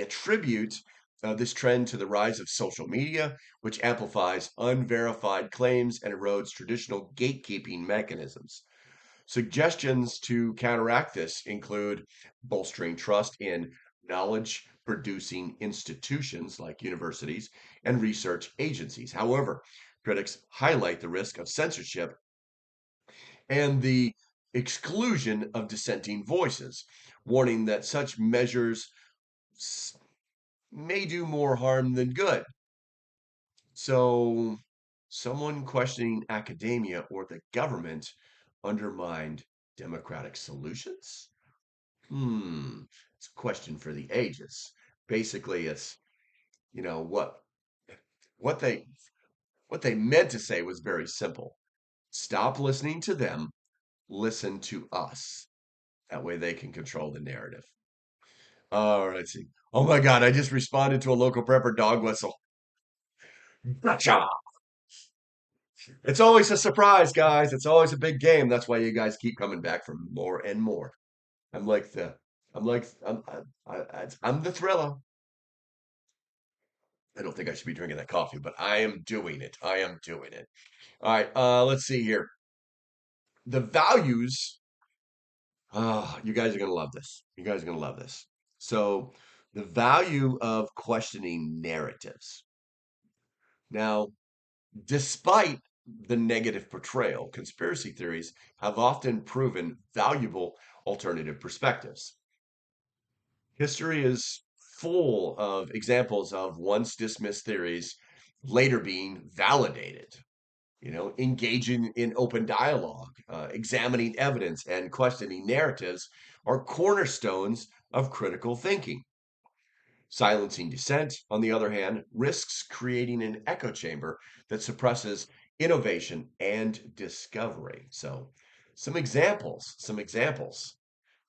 attribute this trend to the rise of social media, which amplifies unverified claims and erodes traditional gatekeeping mechanisms. Suggestions to counteract this include bolstering trust in knowledge producing institutions like universities and research agencies. However, critics highlight the risk of censorship and the exclusion of dissenting voices, warning that such measures may do more harm than good. So, someone questioning academia or the government undermined democratic solutions? It's a question for the ages. Basically, it's you know what they what they meant to say was very simple. Stop listening to them, listen to us. That way they can control the narrative. All right, let's see. Oh my God, I just responded to a local prepper dog whistle. Gotcha. It's always a surprise, guys. It's always a big game. That's why you guys keep coming back for more and more. I'm like the, I'm like, I'm the thriller. I don't think I should be drinking that coffee, but I am doing it. I am doing it. All right, let's see here. The values. You guys are gonna love this. You guys are gonna love this. So, the value of questioning narratives. Now, despite the negative portrayal, conspiracy theories have often proven valuable alternative perspectives. History is full of examples of once dismissed theories later being validated. Engaging in open dialogue, examining evidence, and questioning narratives are cornerstones of critical thinking. Silencing dissent, on the other hand, risks creating an echo chamber that suppresses innovation and discovery. So, some examples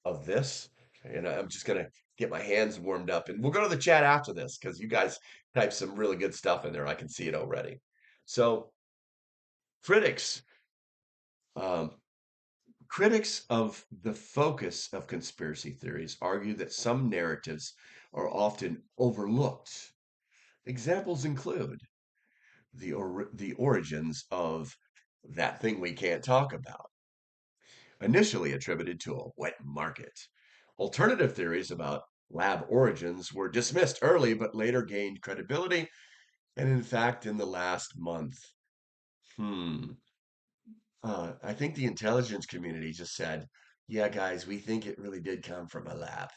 of this. And I'm just going to get my hands warmed up. And we'll go to the chat after this because you guys typed some really good stuff in there. I can see it already. So, critics, um, critics of the focus of conspiracy theories argue that some narratives are often overlooked. Examples include the origins of that thing we can't talk about, initially attributed to a wet market. Alternative theories about lab origins were dismissed early but later gained credibility. And in fact, in the last month, hmm, I think the intelligence community just said, yeah, guys, we think it really did come from a lab.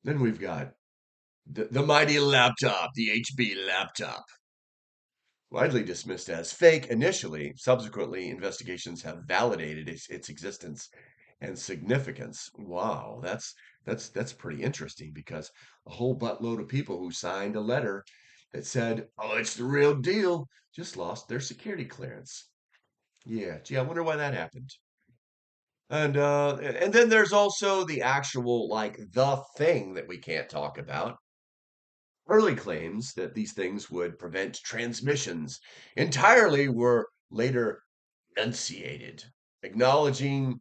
Then we've got the mighty laptop, the HB laptop. Widely dismissed as fake initially, subsequently, investigations have validated its existence and significance. Wow, that's pretty interesting because a whole buttload of people who signed a letter that said, "Oh, it's the real deal," just lost their security clearance. Yeah, gee, I wonder why that happened. And then there's also the actual like the thing that we can't talk about. Early claims that these things would prevent transmissions entirely were later enunciated, acknowledging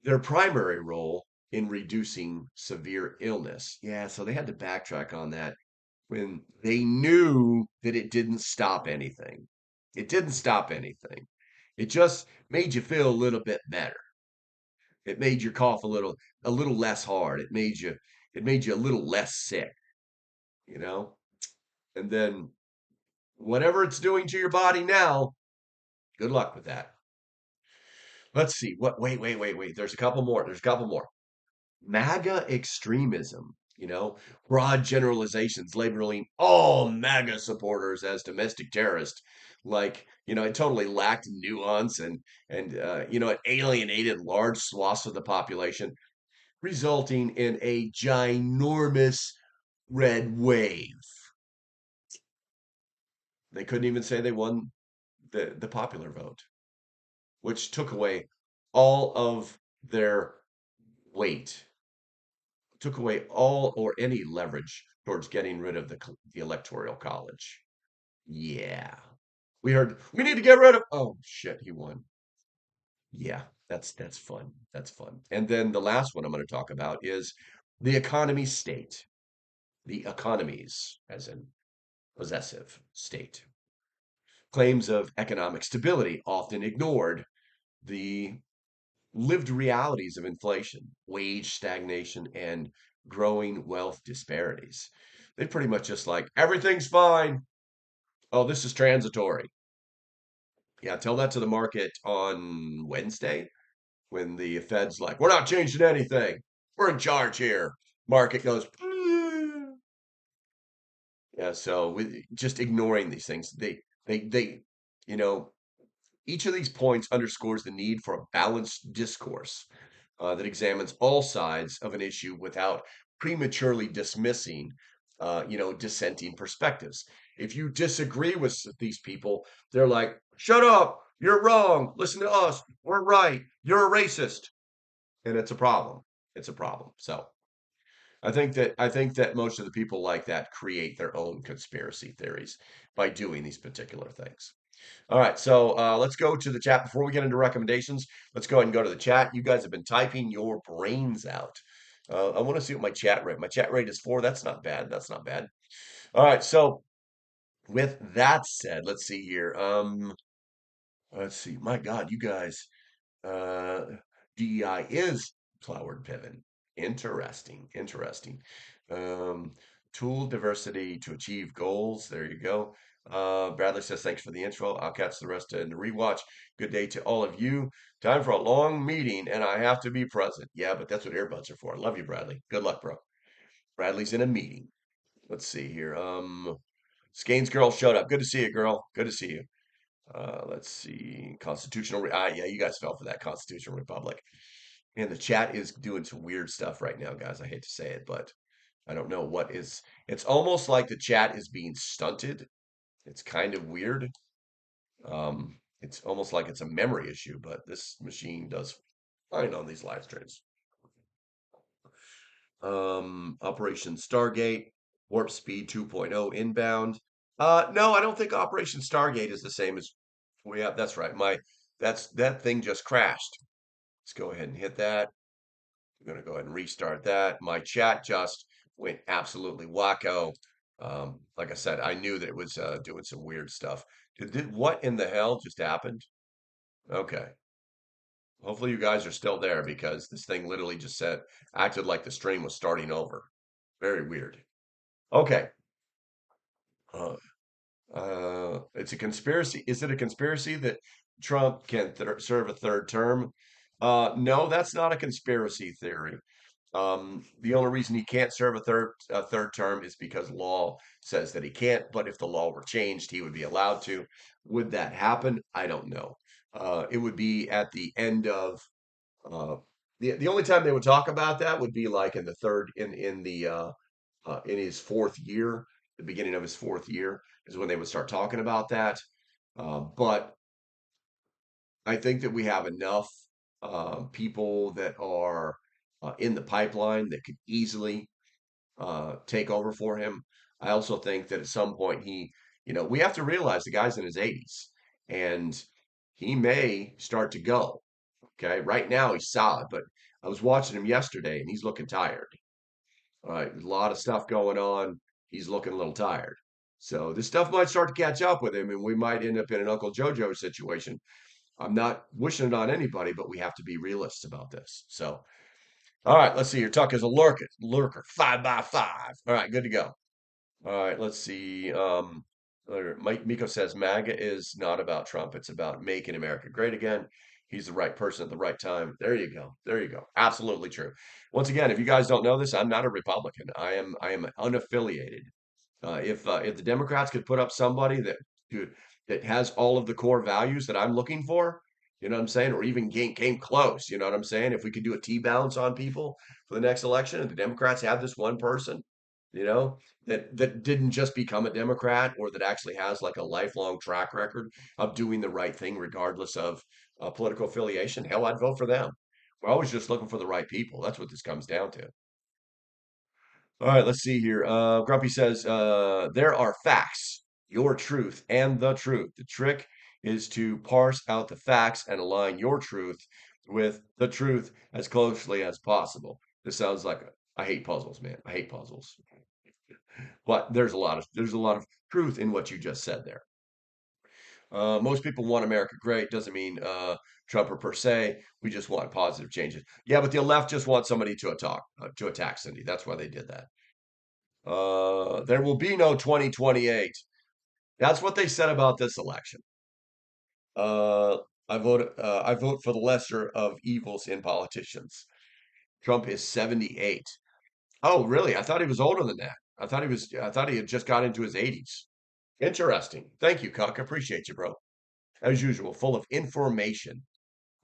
their primary role in reducing severe illness. Yeah, so they had to backtrack on that when they knew that it didn't stop anything. It didn't stop anything. It just made you feel a little bit better. It made your cough a little less hard. It made you a little less sick, you know? And then whatever it's doing to your body now, good luck with that. Let's see. Wait. There's a couple more. There's a couple more. MAGA extremism, broad generalizations labeling all MAGA supporters as domestic terrorists. Like, it totally lacked nuance and it alienated large swaths of the population, resulting in a ginormous red wave. They couldn't even say they won the popular vote, which took away all of their weight, took away all or any leverage towards getting rid of the electoral college. Yeah. We heard we need to get rid of. Oh shit, he won. Yeah, that's fun. That's fun. And then the last one I'm going to talk about is the economy state. The economies, as in possessive state. Claims of economic stability often ignored the lived realities of inflation, wage stagnation, and growing wealth disparities. They pretty much just like, everything's fine. Oh, this is transitory. Yeah, tell that to the market on Wednesday when the Fed's like, we're not changing anything. We're in charge here. Market goes, yeah, so with just ignoring these things, they, you know, each of these points underscores the need for a balanced discourse that examines all sides of an issue without prematurely dismissing, dissenting perspectives. If you disagree with these people, they're like, "Shut up! You're wrong. Listen to us. We're right. You're a racist," and it's a problem. It's a problem. So I think that most of the people like that create their own conspiracy theories by doing these particular things. All right, so let's go to the chat before we get into recommendations. Let's go ahead and go to the chat. You guys have been typing your brains out. I want to see what my chat rate. My chat rate is 4. That's not bad. That's not bad. All right. So with that said, let's see here. Let's see. My God, you guys. Uh, DEI is flowered pivot. Interesting. Interesting. Um, Tool diversity to achieve goals. There you go. Bradley says, thanks for the intro. I'll catch the rest in the rewatch. Good day to all of you. Time for a long meeting, and I have to be present. Yeah, but that's what earbuds are for. I love you, Bradley. Good luck, bro. Bradley's in a meeting. Let's see here. Skane's girl showed up. Good to see you, girl. Good to see you. Let's see. Yeah, you guys fell for that Constitutional Republic. And the chat is doing some weird stuff right now, guys. I hate to say it, but I don't know what is. It's almost like the chat is being stunted. It's kind of weird. It's almost like it's a memory issue, but this machine does fine on these live streams. Operation Stargate, Warp Speed 2.0 inbound. No, I don't think Operation Stargate is the same as we have. That's right. That thing just crashed. Let's go ahead and hit that. I'm gonna go ahead and restart that. My chat just went absolutely wacko. Like I said, I knew that it was doing some weird stuff. What in the hell just happened? Okay. Hopefully you guys are still there because this thing literally just acted like the stream was starting over. Very weird. Okay. Uh, it's a conspiracy. Is it a conspiracy that Trump can serve a third term? No, that's not a conspiracy theory. The only reason he can't serve a third term is because law says that he can't. But if the law were changed, he would be allowed to. Would that happen? I don't know. It would be at the end of uh, the only time they would talk about that would be like in the third in his fourth year, the beginning of his fourth year is when they would start talking about that. But I think that we have enough people that are in the pipeline that could easily take over for him. I also think that at some point we have to realize the guy's in his 80s and he may start to go. Okay. Right now he's solid, but I was watching him yesterday and he's looking tired. All right. There's a lot of stuff going on. He's looking a little tired. So this stuff might start to catch up with him and we might end up in an Uncle Jojo situation. I'm not wishing it on anybody, but we have to be realists about this. So, all right, let's see here. Tuck is a lurker, 5x5. All right, good to go. All right, let's see. Mike Miko says MAGA is not about Trump. It's about making America great again. He's the right person at the right time. There you go. There you go. Absolutely true. Once again, if you guys don't know this, I'm not a Republican. I am unaffiliated. If the Democrats could put up somebody that has all of the core values that I'm looking for, you know what I'm saying, or even came close, you know what I'm saying? If we could do a T balance on people for the next election, and the Democrats have this one person, you know, that didn't just become a Democrat or that actually has like a lifelong track record of doing the right thing regardless of political affiliation, hell, I'd vote for them. We're always just looking for the right people. That's what this comes down to. All right, let's see here. Grumpy says, there are facts, your truth, and the truth. The trick is to parse out the facts and align your truth with the truth as closely as possible. This sounds like I hate puzzles, man. I hate puzzles. But there's a lot of truth in what you just said there. Most people want America great. Doesn't mean Trump or per se. We just want positive changes. Yeah, but the left just wants somebody to attack Cindy. That's why they did that. There will be no 2028. That's what they said about this election. Uh, I vote for the lesser of evils in politicians. Trump is 78. Oh, really? I thought he was older than that. I thought he had just got into his 80s. Interesting. Thank you, Cuck. Appreciate you, bro. As usual, full of information.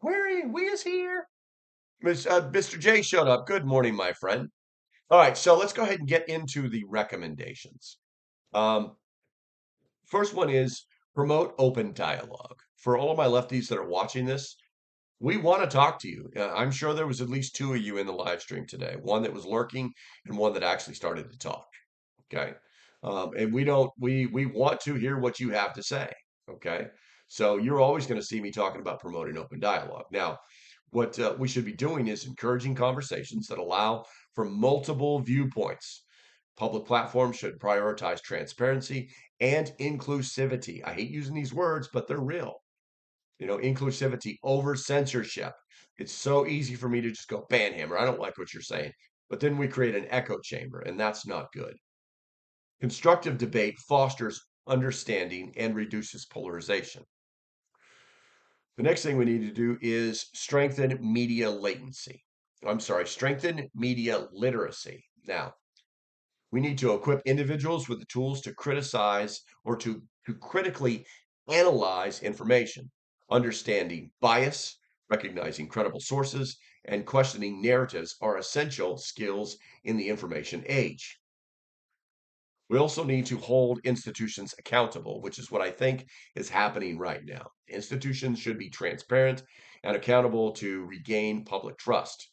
Where are you? We is here. Mr. J showed up. Good morning, my friend. All right, so let's go ahead and get into the recommendations. Um, First one is promote open dialogue. For all of my lefties that are watching this, we want to talk to you. I'm sure there was at least two of you in the live stream today, one that was lurking and one that actually started to talk. Okay. And we want to hear what you have to say. Okay. So you're always going to see me talking about promoting open dialogue. Now, what we should be doing is encouraging conversations that allow from multiple viewpoints. Public platforms should prioritize transparency and inclusivity. I hate using these words, but they're real. Inclusivity over censorship. It's so easy for me to just go, Banhammer, I don't like what you're saying. But then we create an echo chamber, and that's not good. Constructive debate fosters understanding and reduces polarization. The next thing we need to do is strengthen media latency. I'm sorry, strengthen media literacy. Now, we need to equip individuals with the tools to criticize or to critically analyze information, understanding bias, recognizing credible sources, and questioning narratives are essential skills in the information age. We also need to hold institutions accountable, which is what I think is happening right now. Institutions should be transparent and accountable to regain public trust.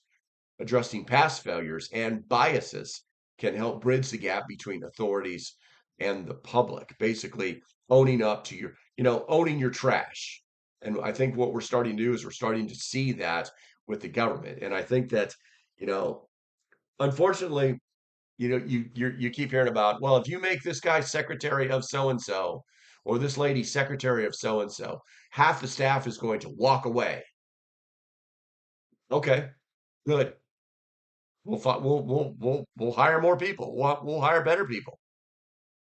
Addressing past failures and biases can help bridge the gap between authorities and the public. Basically, owning up to owning your trash. And I think what we're starting to do is we're starting to see that with the government. And I think that, you know, unfortunately, you keep hearing about, well, if you make this guy secretary of so and so or this lady secretary of so and so, half the staff is going to walk away. Okay, good. We'll hire more people. We'll hire better people.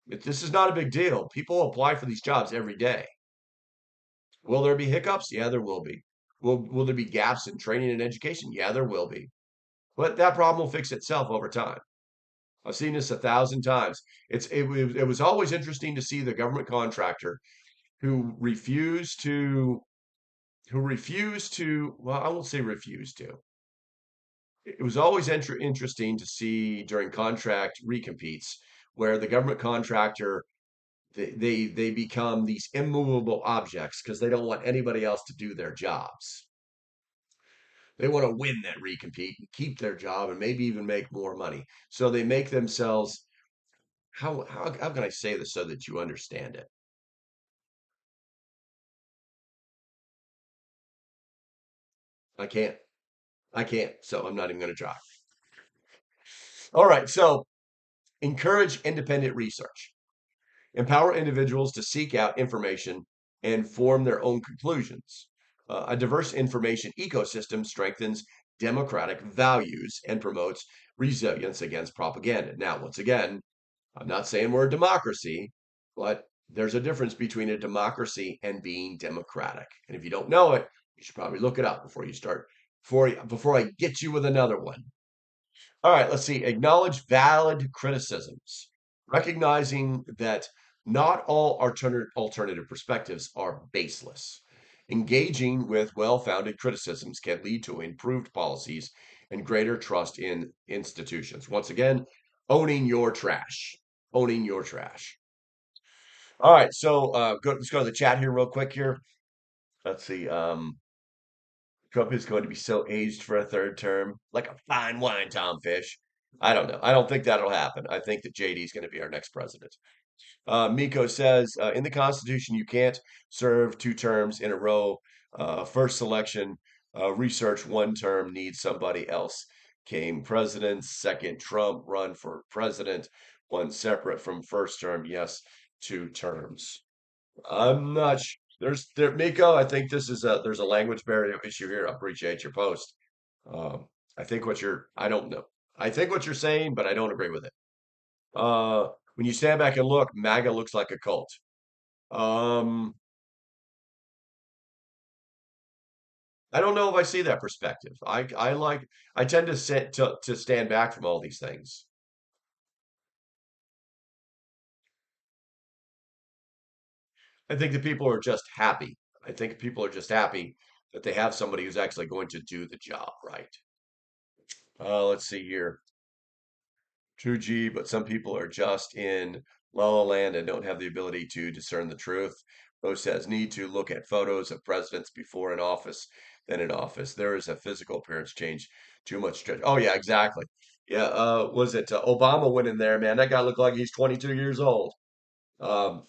This is not a big deal. People apply for these jobs every day. Will there be hiccups? Yeah, there will be. Will there be gaps in training and education? Yeah, there will be. But that problem will fix itself over time. I've seen this 1,000 times. It was always interesting to see the government contractor who refused to, well, I won't say refused to. It was always interesting to see during contract recompetes where the government contractor they become these immovable objects because they don't want anybody else to do their jobs. They want to win that recompete and keep their job and maybe even make more money. So they make themselves, how can I say this so that you understand it? I can't. I can't. So I'm not even going to try. All right. So encourage independent research. Empower individuals to seek out information and form their own conclusions. A diverse information ecosystem strengthens democratic values and promotes resilience against propaganda. Now, once again, I'm not saying we're a democracy, but there's a difference between a democracy and being democratic. And if you don't know it, you should probably look it up before I get you with another one. All right, let's see. Acknowledge valid criticisms, recognizing that not all alternative perspectives are baseless. Engaging with well founded criticisms can lead to improved policies and greater trust in institutions. Once again, owning your trash. Owning your trash. All right, so let's go to the chat here real quick here. Let's see. Trump is going to be so aged for a third term, like a fine wine, Tom Fish. I don't know. I don't think that'll happen. I think that JD is going to be our next president. Miko says in the Constitution, you can't serve 2 terms in a row. First selection, research 1 term needs somebody else. Came president. Second, Trump run for president. One separate from first term. Yes, 2 terms. I'm not sure. Miko. I think there's a language barrier issue here. I appreciate your post. Um, I don't know. I think what you're saying, but I don't agree with it. When you stand back and look, MAGA looks like a cult. Um, I don't know if I see that perspective. I tend to stand back from all these things. I think that people are just happy. I think people are just happy that they have somebody who's actually going to do the job right. Let's see here. 2G, but some people are just in La La Land and don't have the ability to discern the truth. Rose says, need to look at photos of presidents before in office than in office. There is a physical appearance change. Too much stretch. Oh, yeah, exactly. Yeah, was it Obama went in there, man? That guy looked like he's 22 years old. Um,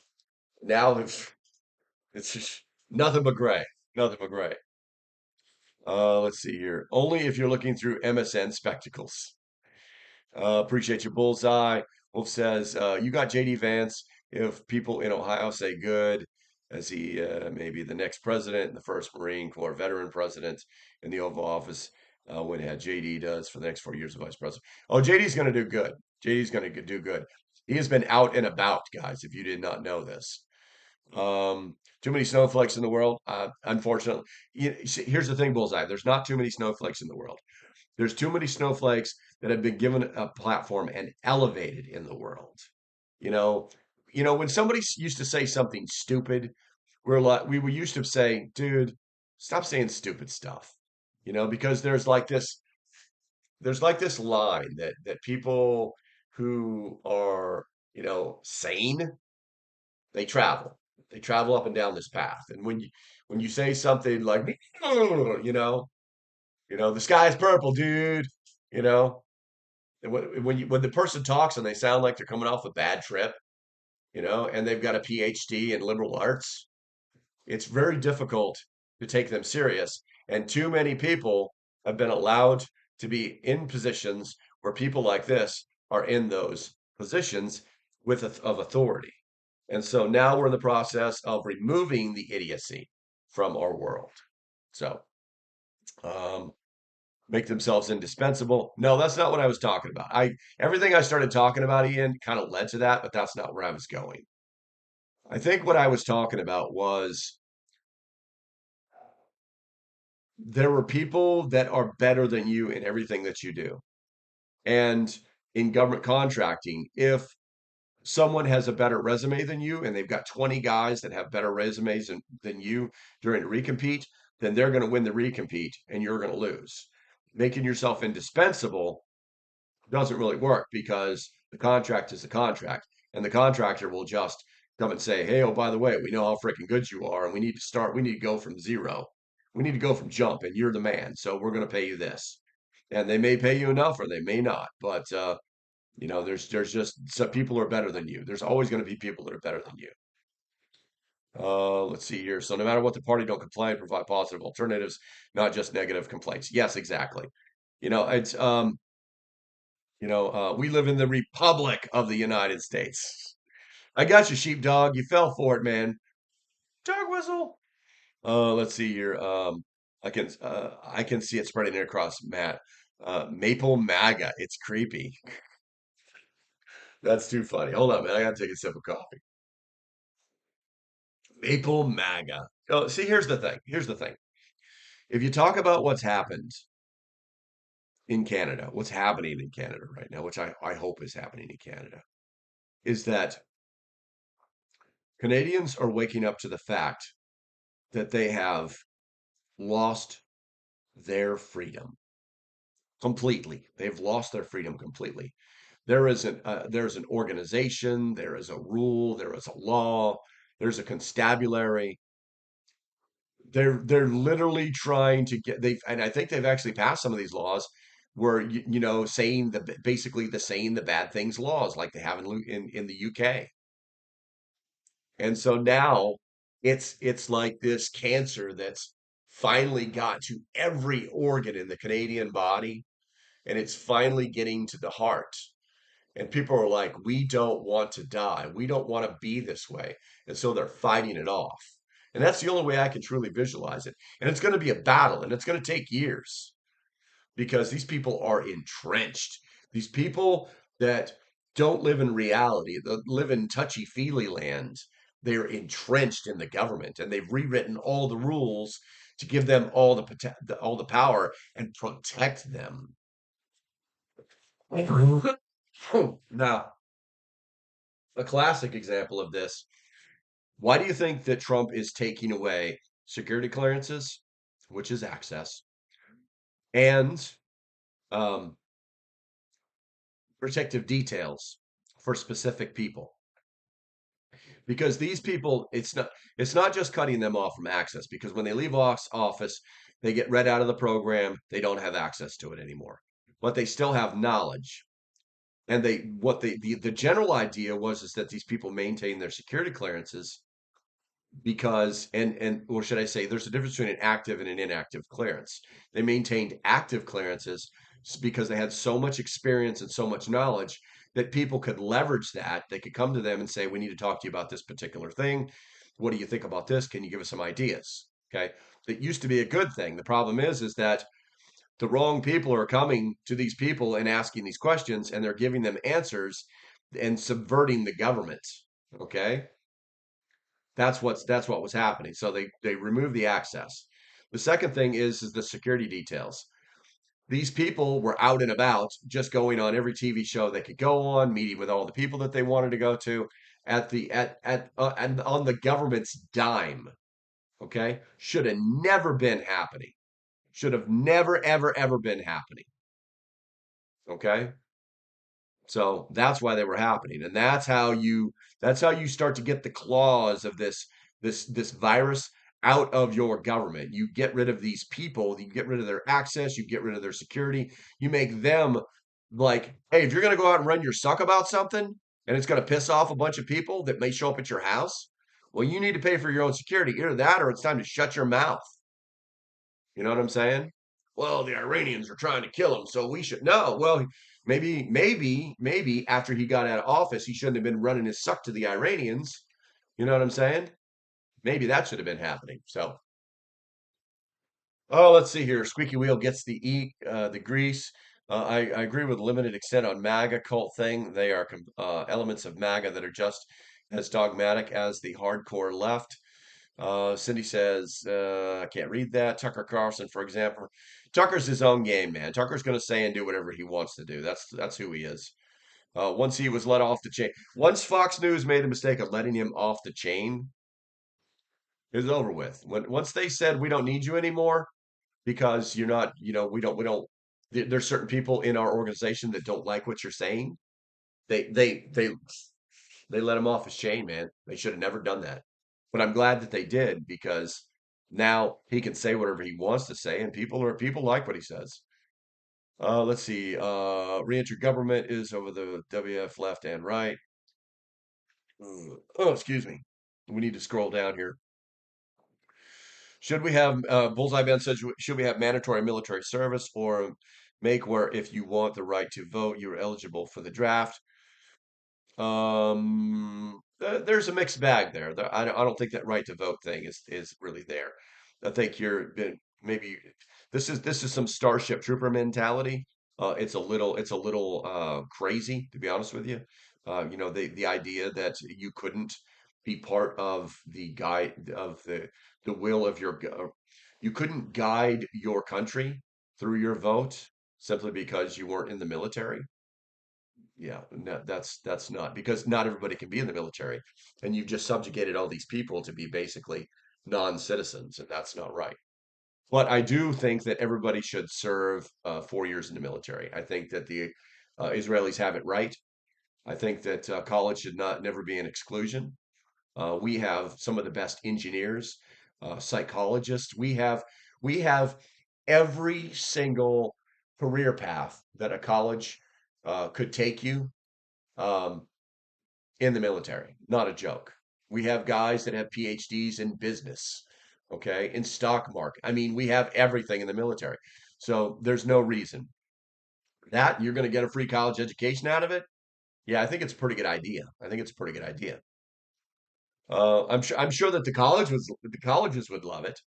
now it's just nothing but gray. Nothing but gray. Let's see here. Only if you're looking through MSN spectacles. Appreciate your bullseye. Wolf says, you got JD Vance. If people in Ohio say good, as he may be the next president and the first Marine Corps veteran president in the Oval Office, when JD does for the next 4 years of vice president. Oh, JD's going to do good. JD's going to do good. He has been out and about, guys, if you did not know this. Too many snowflakes in the world. Unfortunately, here's the thing, Bullseye. There's not too many snowflakes in the world. There's too many snowflakes that have been given a platform and elevated in the world. You know, when somebody used to say something stupid, we used to say, dude, stop saying stupid stuff. Because there's like this line that people who are, sane, they travel. They travel up and down this path. And when you say something like, the sky's purple, dude, you know, and when the person talks and they sound like they're coming off a bad trip, and they've got a PhD in liberal arts, it's very difficult to take them serious. And too many people have been allowed to be in positions where people like this are in those positions of authority. And so now we're in the process of removing the idiocy from our world. So, um, make themselves indispensable. No, that's not what I was talking about. Everything I started talking about, Ian, kind of led to that, but that's not where I was going. I think what I was talking about was there were people that are better than you in everything that you do. And in government contracting, if someone has a better resume than you and they've got 20 guys that have better resumes than you during a recompete, then they're going to win the recompete and you're going to lose. Making yourself indispensable doesn't really work because the contract is the contract, and the contractor will just come and say, "Hey, oh, by the way, we know how freaking good you are, and we need to start. We need to go from zero. We need to go from jump, and you're the man. So we're going to pay you this." And they may pay you enough, or they may not. But there's just some people are better than you. There's always going to be people that are better than you. Let's see here. So no matter what the party don't comply and provide positive alternatives, not just negative complaints. Yes, exactly. It's we live in the Republic of the United States. I got you, sheepdog. You fell for it, man. Dog whistle. Let's see here. I can see it spreading across Matt. Maple MAGA. It's creepy. That's too funny. Hold on, man. I gotta take a sip of coffee. Maple MAGA. Oh, see, here's the thing. Here's the thing. If you talk about what's happened in Canada, what's happening in Canada right now, which I hope is happening in Canada, is that Canadians are waking up to the fact that they have lost their freedom completely. They've lost their freedom completely. There's an organization, there is a rule, there is a law, there's a constabulary. They're literally trying to and I think they've actually passed some of these laws where saying basically the saying the bad things laws like they have in the UK. And so now it's like this cancer that's finally got to every organ in the Canadian body, and it's finally getting to the heart. And people are like, we don't want to die. We don't want to be this way. And so they're fighting it off. And that's the only way I can truly visualize it. And it's going to be a battle, and it's going to take years because these people are entrenched. These people that don't live in reality, that live in touchy-feely land, they're entrenched in the government, and they've rewritten all the rules to give them all the power and protect them. Now, a classic example of this. Why do you think that Trump is taking away security clearances, which is access, and um, protective details for specific people? Because these people, it's not just cutting them off from access, because when they leave office, they get read out of the program, they don't have access to it anymore. But they still have knowledge. And the general idea was is that these people maintain their security clearances because or should I say there's a difference between an active and an inactive clearance. They maintained active clearances because they had so much experience and so much knowledge that people could leverage that. They could come to them and say, we need to talk to you about this particular thing. What do you think about this? Can you give us some ideas? Okay. That used to be a good thing. The problem is that the wrong people are coming to these people and asking these questions, and they're giving them answers and subverting the government. Okay. That's what was happening. So they removed the access. The second thing is the security details. These people were out and about, just going on every TV show they could go on, meeting with all the people that they wanted to go to and on the government's dime. Okay, should have never been happening. Should have never ever been happening. Okay, so that's why they were happening, and that's how you start to get the claws of this virus out of your government. You get rid of these people, you get rid of their access, you get rid of their security, you make them like, hey, if you're gonna go out and run your suck about something and it's gonna piss off a bunch of people that may show up at your house, well, you need to pay for your own security. Either that or it's time to shut your mouth. You know what I'm saying? Well, the Iranians are trying to kill him, so we should no. Well, maybe after he got out of office, he shouldn't have been running his suck to the Iranians. You know what I'm saying? Maybe that should have been happening. So, oh, let's see here. Squeaky wheel gets the grease. I agree with limited extent on MAGA cult thing. They are elements of MAGA that are just as dogmatic as the hardcore left. Cindy says, I can't read that. Tucker Carlson, for example. Tucker's his own game, man. Tucker's going to say and do whatever he wants to do. That's who he is. Once he was let off the chain, once Fox News made the mistake of letting him off the chain, it was over with. Once they said we don't need you anymore because you're not, we don't. There's certain people in our organization that don't like what you're saying. They let him off his chain, man. They should have never done that. But I'm glad that they did because now he can say whatever he wants to say, and people like what he says. Let's see. Reenter government is over the WF left and right. Oh, excuse me. We need to scroll down here. Should we have Bullseye Ben says should we have mandatory military service or make where if you want the right to vote, you're eligible for the draft? There's a mixed bag there. I don't think that right to vote thing is really there. I think maybe this is some Starship Trooper mentality. It's a little crazy, to be honest with you. The idea that you couldn't be part of the guide of the will of you couldn't guide your country through your vote simply because you weren't in the military. Yeah, no, that's not because not everybody can be in the military, and you've just subjugated all these people to be basically non-citizens, and that's not right. But I do think that everybody should serve 4 years in the military. I think that the Israelis have it right. I think that college should not never be an exclusion. We have some of the best engineers, psychologists. We have every single career path that a college could take you um, in the military. Not a joke. We have guys that have PhDs in business, okay, in stock market. I mean, we have everything in the military. So there's no reason that you're going to get a free college education out of it. Yeah, I think it's a pretty good idea. I think it's a pretty good idea. I'm sure that the colleges would love it.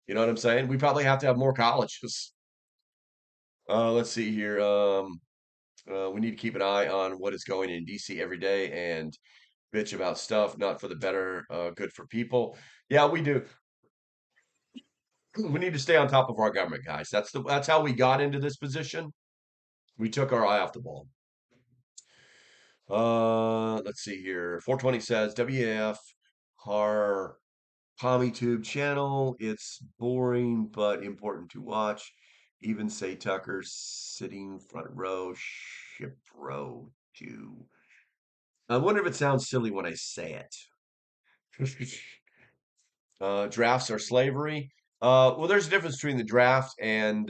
You know what I'm saying? We probably have to have more colleges. Let's see here. We need to keep an eye on what is going in DC every day and bitch about stuff, not for the better, good for people. Yeah, we do. We need to stay on top of our government, guys. That's how we got into this position. We took our eye off the ball. Let's see here. 420 says WAF our PommyTube channel. It's boring but important to watch. Even say Tucker sitting front row, ship row too. I wonder if it sounds silly when I say it. Drafts are slavery. Well, there's a difference between the draft and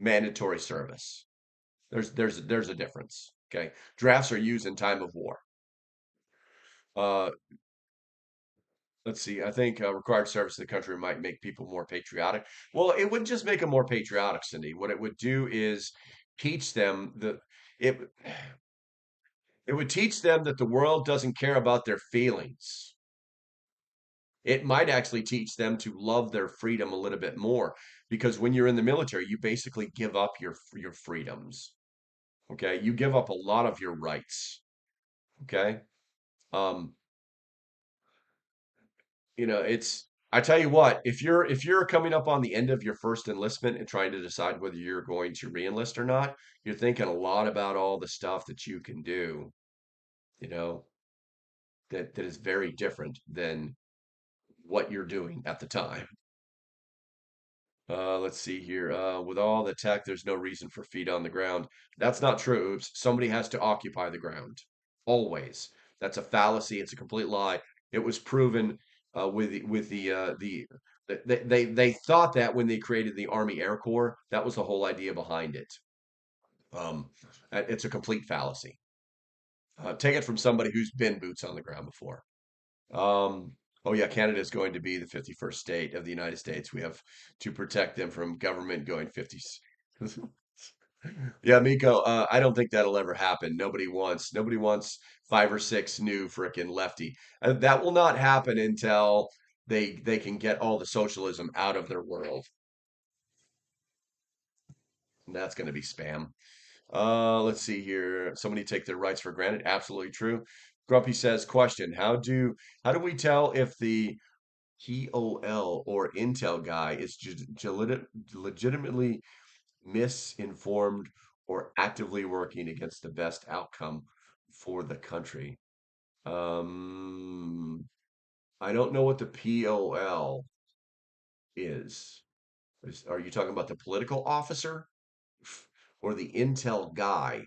mandatory service. There's a difference. Okay, drafts are used in time of war. Uh, let's see. I think required service in the country might make people more patriotic. Well, it wouldn't just make them more patriotic, Cindy. What it would do is teach them it it would teach them that the world doesn't care about their feelings. It might actually teach them to love their freedom a little bit more because when you're in the military, you basically give up your freedoms. Okay, you give up a lot of your rights. Okay, um, it's I tell you what, if you're coming up on the end of your first enlistment and trying to decide whether you're going to reenlist or not, you're thinking a lot about all the stuff that you can do, you know, that is very different than what you're doing at the time. Let's see here. With all the tech, there's no reason for feet on the ground. That's not true. Somebody has to occupy the ground. Always. That's a fallacy. It's a complete lie. It was proven they thought that when they created the Army Air Corps, that was the whole idea behind it. It's a complete fallacy. Take it from somebody who's been boots on the ground before. Um, oh yeah, Canada is going to be the 51st state of the United States. We have to protect them from government going 50. Yeah, Miko, I don't think that'll ever happen. Nobody wants five or six new frickin' lefty. That will not happen until they can get all the socialism out of their world. And that's going to be spam. Let's see here. Somebody take their rights for granted. Absolutely true. Grumpy says, question, how do we tell if the POL or Intel guy is legitimately misinformed or actively working against the best outcome for the country? Um, I don't know what the POL is. Are you talking about the political officer or the Intel guy?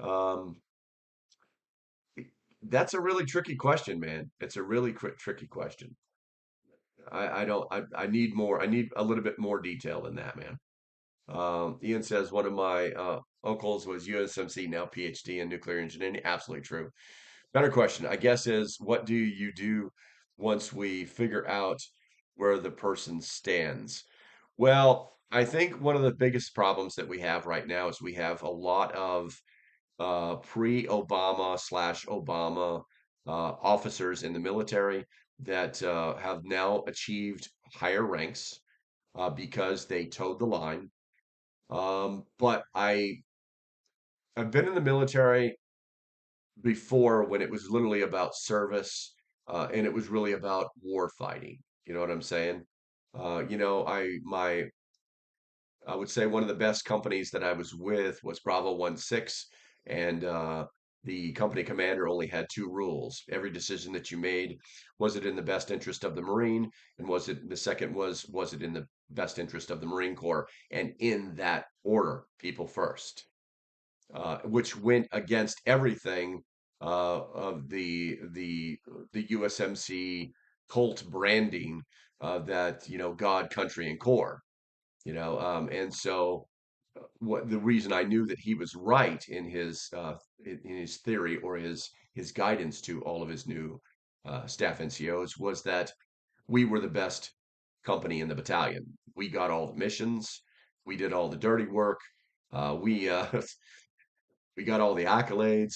Um, that's a really tricky question, man. It's a really tricky question. I don't I need more. I need a little bit more detail than that, man. Ian says one of my uncles was USMC, now PhD in nuclear engineering. Absolutely true. Better question, I guess, is what do you do once we figure out where the person stands? Well, I think one of the biggest problems that we have right now is we have a lot of pre-Obama slash Obama officers in the military that have now achieved higher ranks because they towed the line. But I've been in the military before when it was literally about service, and it was really about war fighting. You know what I'm saying? I would say one of the best companies that I was with was Bravo 16, and the company commander only had two rules. Every decision that you made, was it in the best interest of the Marine, and the second was it in the best interest of the Marine Corps, and in that order, people first, which went against everything of the USMC cult branding that God, country, and core. And so what the reason I knew that he was right in his theory or his guidance to all of his new staff NCOs was that we were the best company in the battalion. We got all the missions, we did all the dirty work, we we got all the accolades.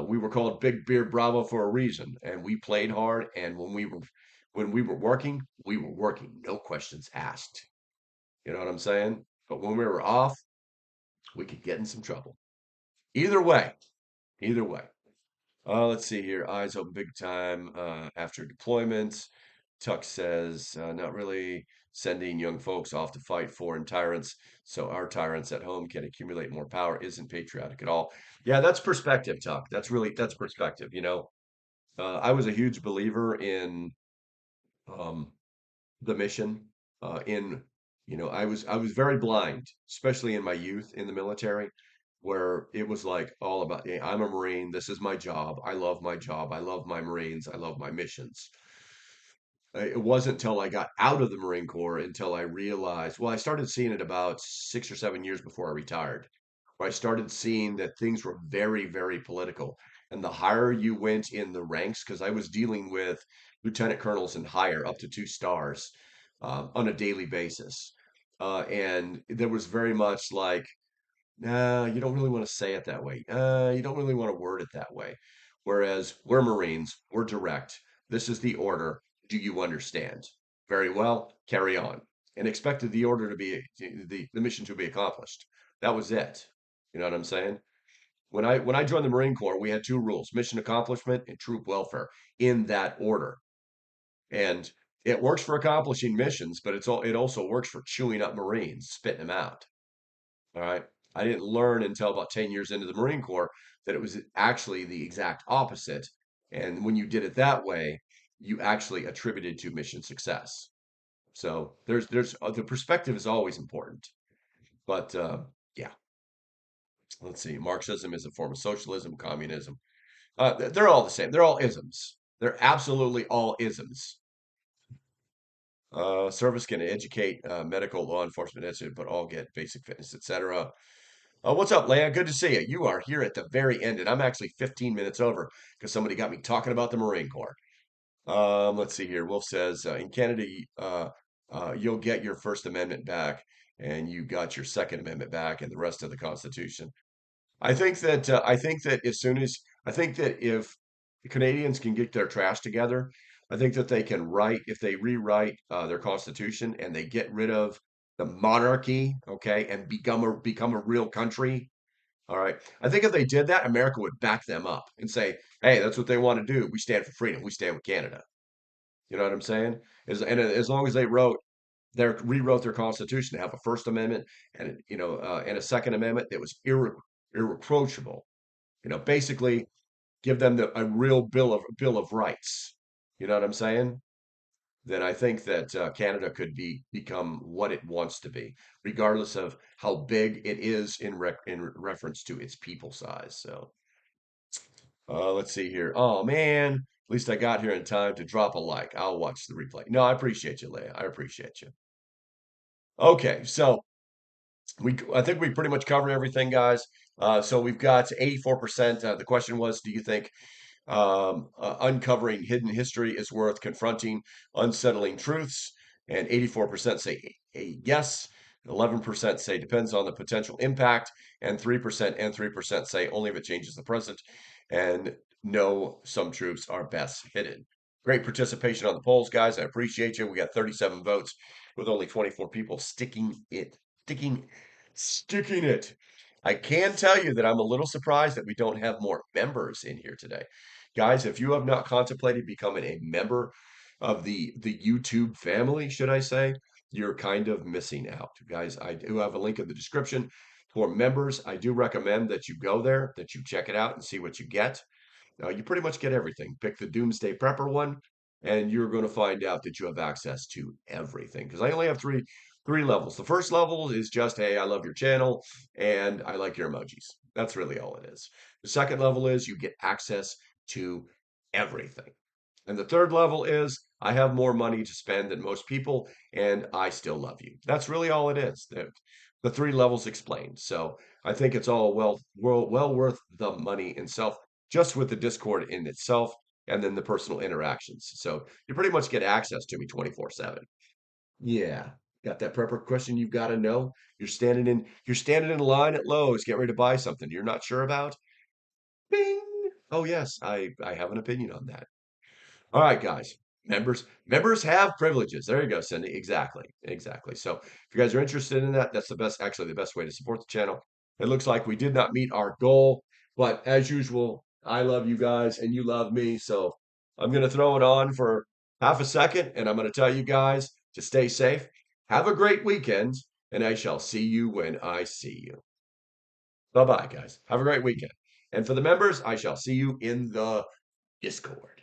We were called Big Beard Bravo for a reason, and we played hard. And when we were working, we were working, no questions asked. You know what I'm saying? But when we were off, we could get in some trouble. Either way, either way. Let's see here. Eyes open big time after deployments. Tuck says, not really sending young folks off to fight foreign tyrants so our tyrants at home can accumulate more power isn't patriotic at all. Yeah, that's perspective, Tuck. That's perspective. I was a huge believer in um, the mission. I was very blind, especially in my youth in the military, where it was like all about, "Hey, I'm a Marine. This is my job. I love my job. I love my Marines. I love my missions." It wasn't until I got out of the Marine Corps until I realized, well, I started seeing it about 6 or 7 years before I retired, where I started seeing that things were very, very political. And the higher you went in the ranks, because I was dealing with lieutenant colonels and higher up to 2 stars on a daily basis. And there was very much like, nah, you don't really want to say it that way. You don't really want to word it that way. Whereas we're Marines, we're direct. This is the order. Do you understand? Very well, carry on. And expected the order to be the mission to be accomplished. That was it. You know what I'm saying? When I joined the Marine Corps, we had 2 rules: mission accomplishment and troop welfare, in that order. And it works for accomplishing missions, but it also works for chewing up Marines, spitting them out. All right. I didn't learn until about 10 years into the Marine Corps that it was actually the exact opposite. And when you did it that way, you actually attributed to mission success. So there's the perspective is always important. But yeah, let's see. Marxism is a form of socialism, communism. They're all the same. They're all isms. They're absolutely all isms. Service can educate, medical, law enforcement, etc., but all get basic fitness, etc. What's up, Leia? Good to see you. You are here at the very end, and I'm actually 15 minutes over because somebody got me talking about the Marine Corps. Let's see here. Wolf says in Canada, you'll get your First Amendment back, and you got your Second Amendment back, and the rest of the Constitution. I think that if the Canadians can get their trash together, I think that they can write if they rewrite their constitution and they get rid of the monarchy, okay, and become a real country. All right, I think if they did that, America would back them up and say, "Hey, that's what they want to do. We stand for freedom. We stand with Canada." You know what I'm saying? As long as they rewrote their constitution to have a First Amendment and and a Second Amendment that was irreproachable. Basically give them a real bill of rights. You know what I'm saying? Then I think that Canada could become what it wants to be, regardless of how big it is in reference to its people size. So let's see here. Oh man, at least I got here in time to drop a like. I'll watch the replay. No, I appreciate you, Leah. I appreciate you. Okay, so I think we pretty much covered everything, guys. So we've got 84%. The question was, do you think uncovering hidden history is worth confronting unsettling truths? And 84% say a yes. 11% say depends on the potential impact, and 3% say only if it changes the present. And no, some truths are best hidden. Great participation on the polls, guys. I appreciate you. We got 37 votes with only 24 people sticking sticking it. I can tell you that I'm a little surprised that we don't have more members in here today. Guys, if you have not contemplated becoming a member of the YouTube family, should I say, you're kind of missing out. Guys, I do have a link in the description for members. I do recommend that you go there, that you check it out and see what you get. You pretty much get everything. Pick the Doomsday Prepper one, and you're going to find out that you have access to everything. Because I only have three levels. The first level is just, hey, I love your channel and I like your emojis. That's really all it is. The second level is you get access to everything. And the third level is I have more money to spend than most people, and I still love you. That's really all it is. The 3 levels explained. So I think it's all well worth the money itself, just with the Discord in itself, and then the personal interactions. So you pretty much get access to me 24/7. Yeah. Got that prepper question you've got to know. You're standing in line at Lowe's, get ready to buy something you're not sure about. Bing. Oh yes, I have an opinion on that. All right, guys. Members have privileges. There you go, Cindy. Exactly. So if you guys are interested in that, that's actually the best way to support the channel. It looks like we did not meet our goal, but as usual, I love you guys and you love me. So I'm going to throw it on for half a second and I'm going to tell you guys to stay safe. Have a great weekend, and I shall see you when I see you. Bye-bye, guys. Have a great weekend. And for the members, I shall see you in the Discord.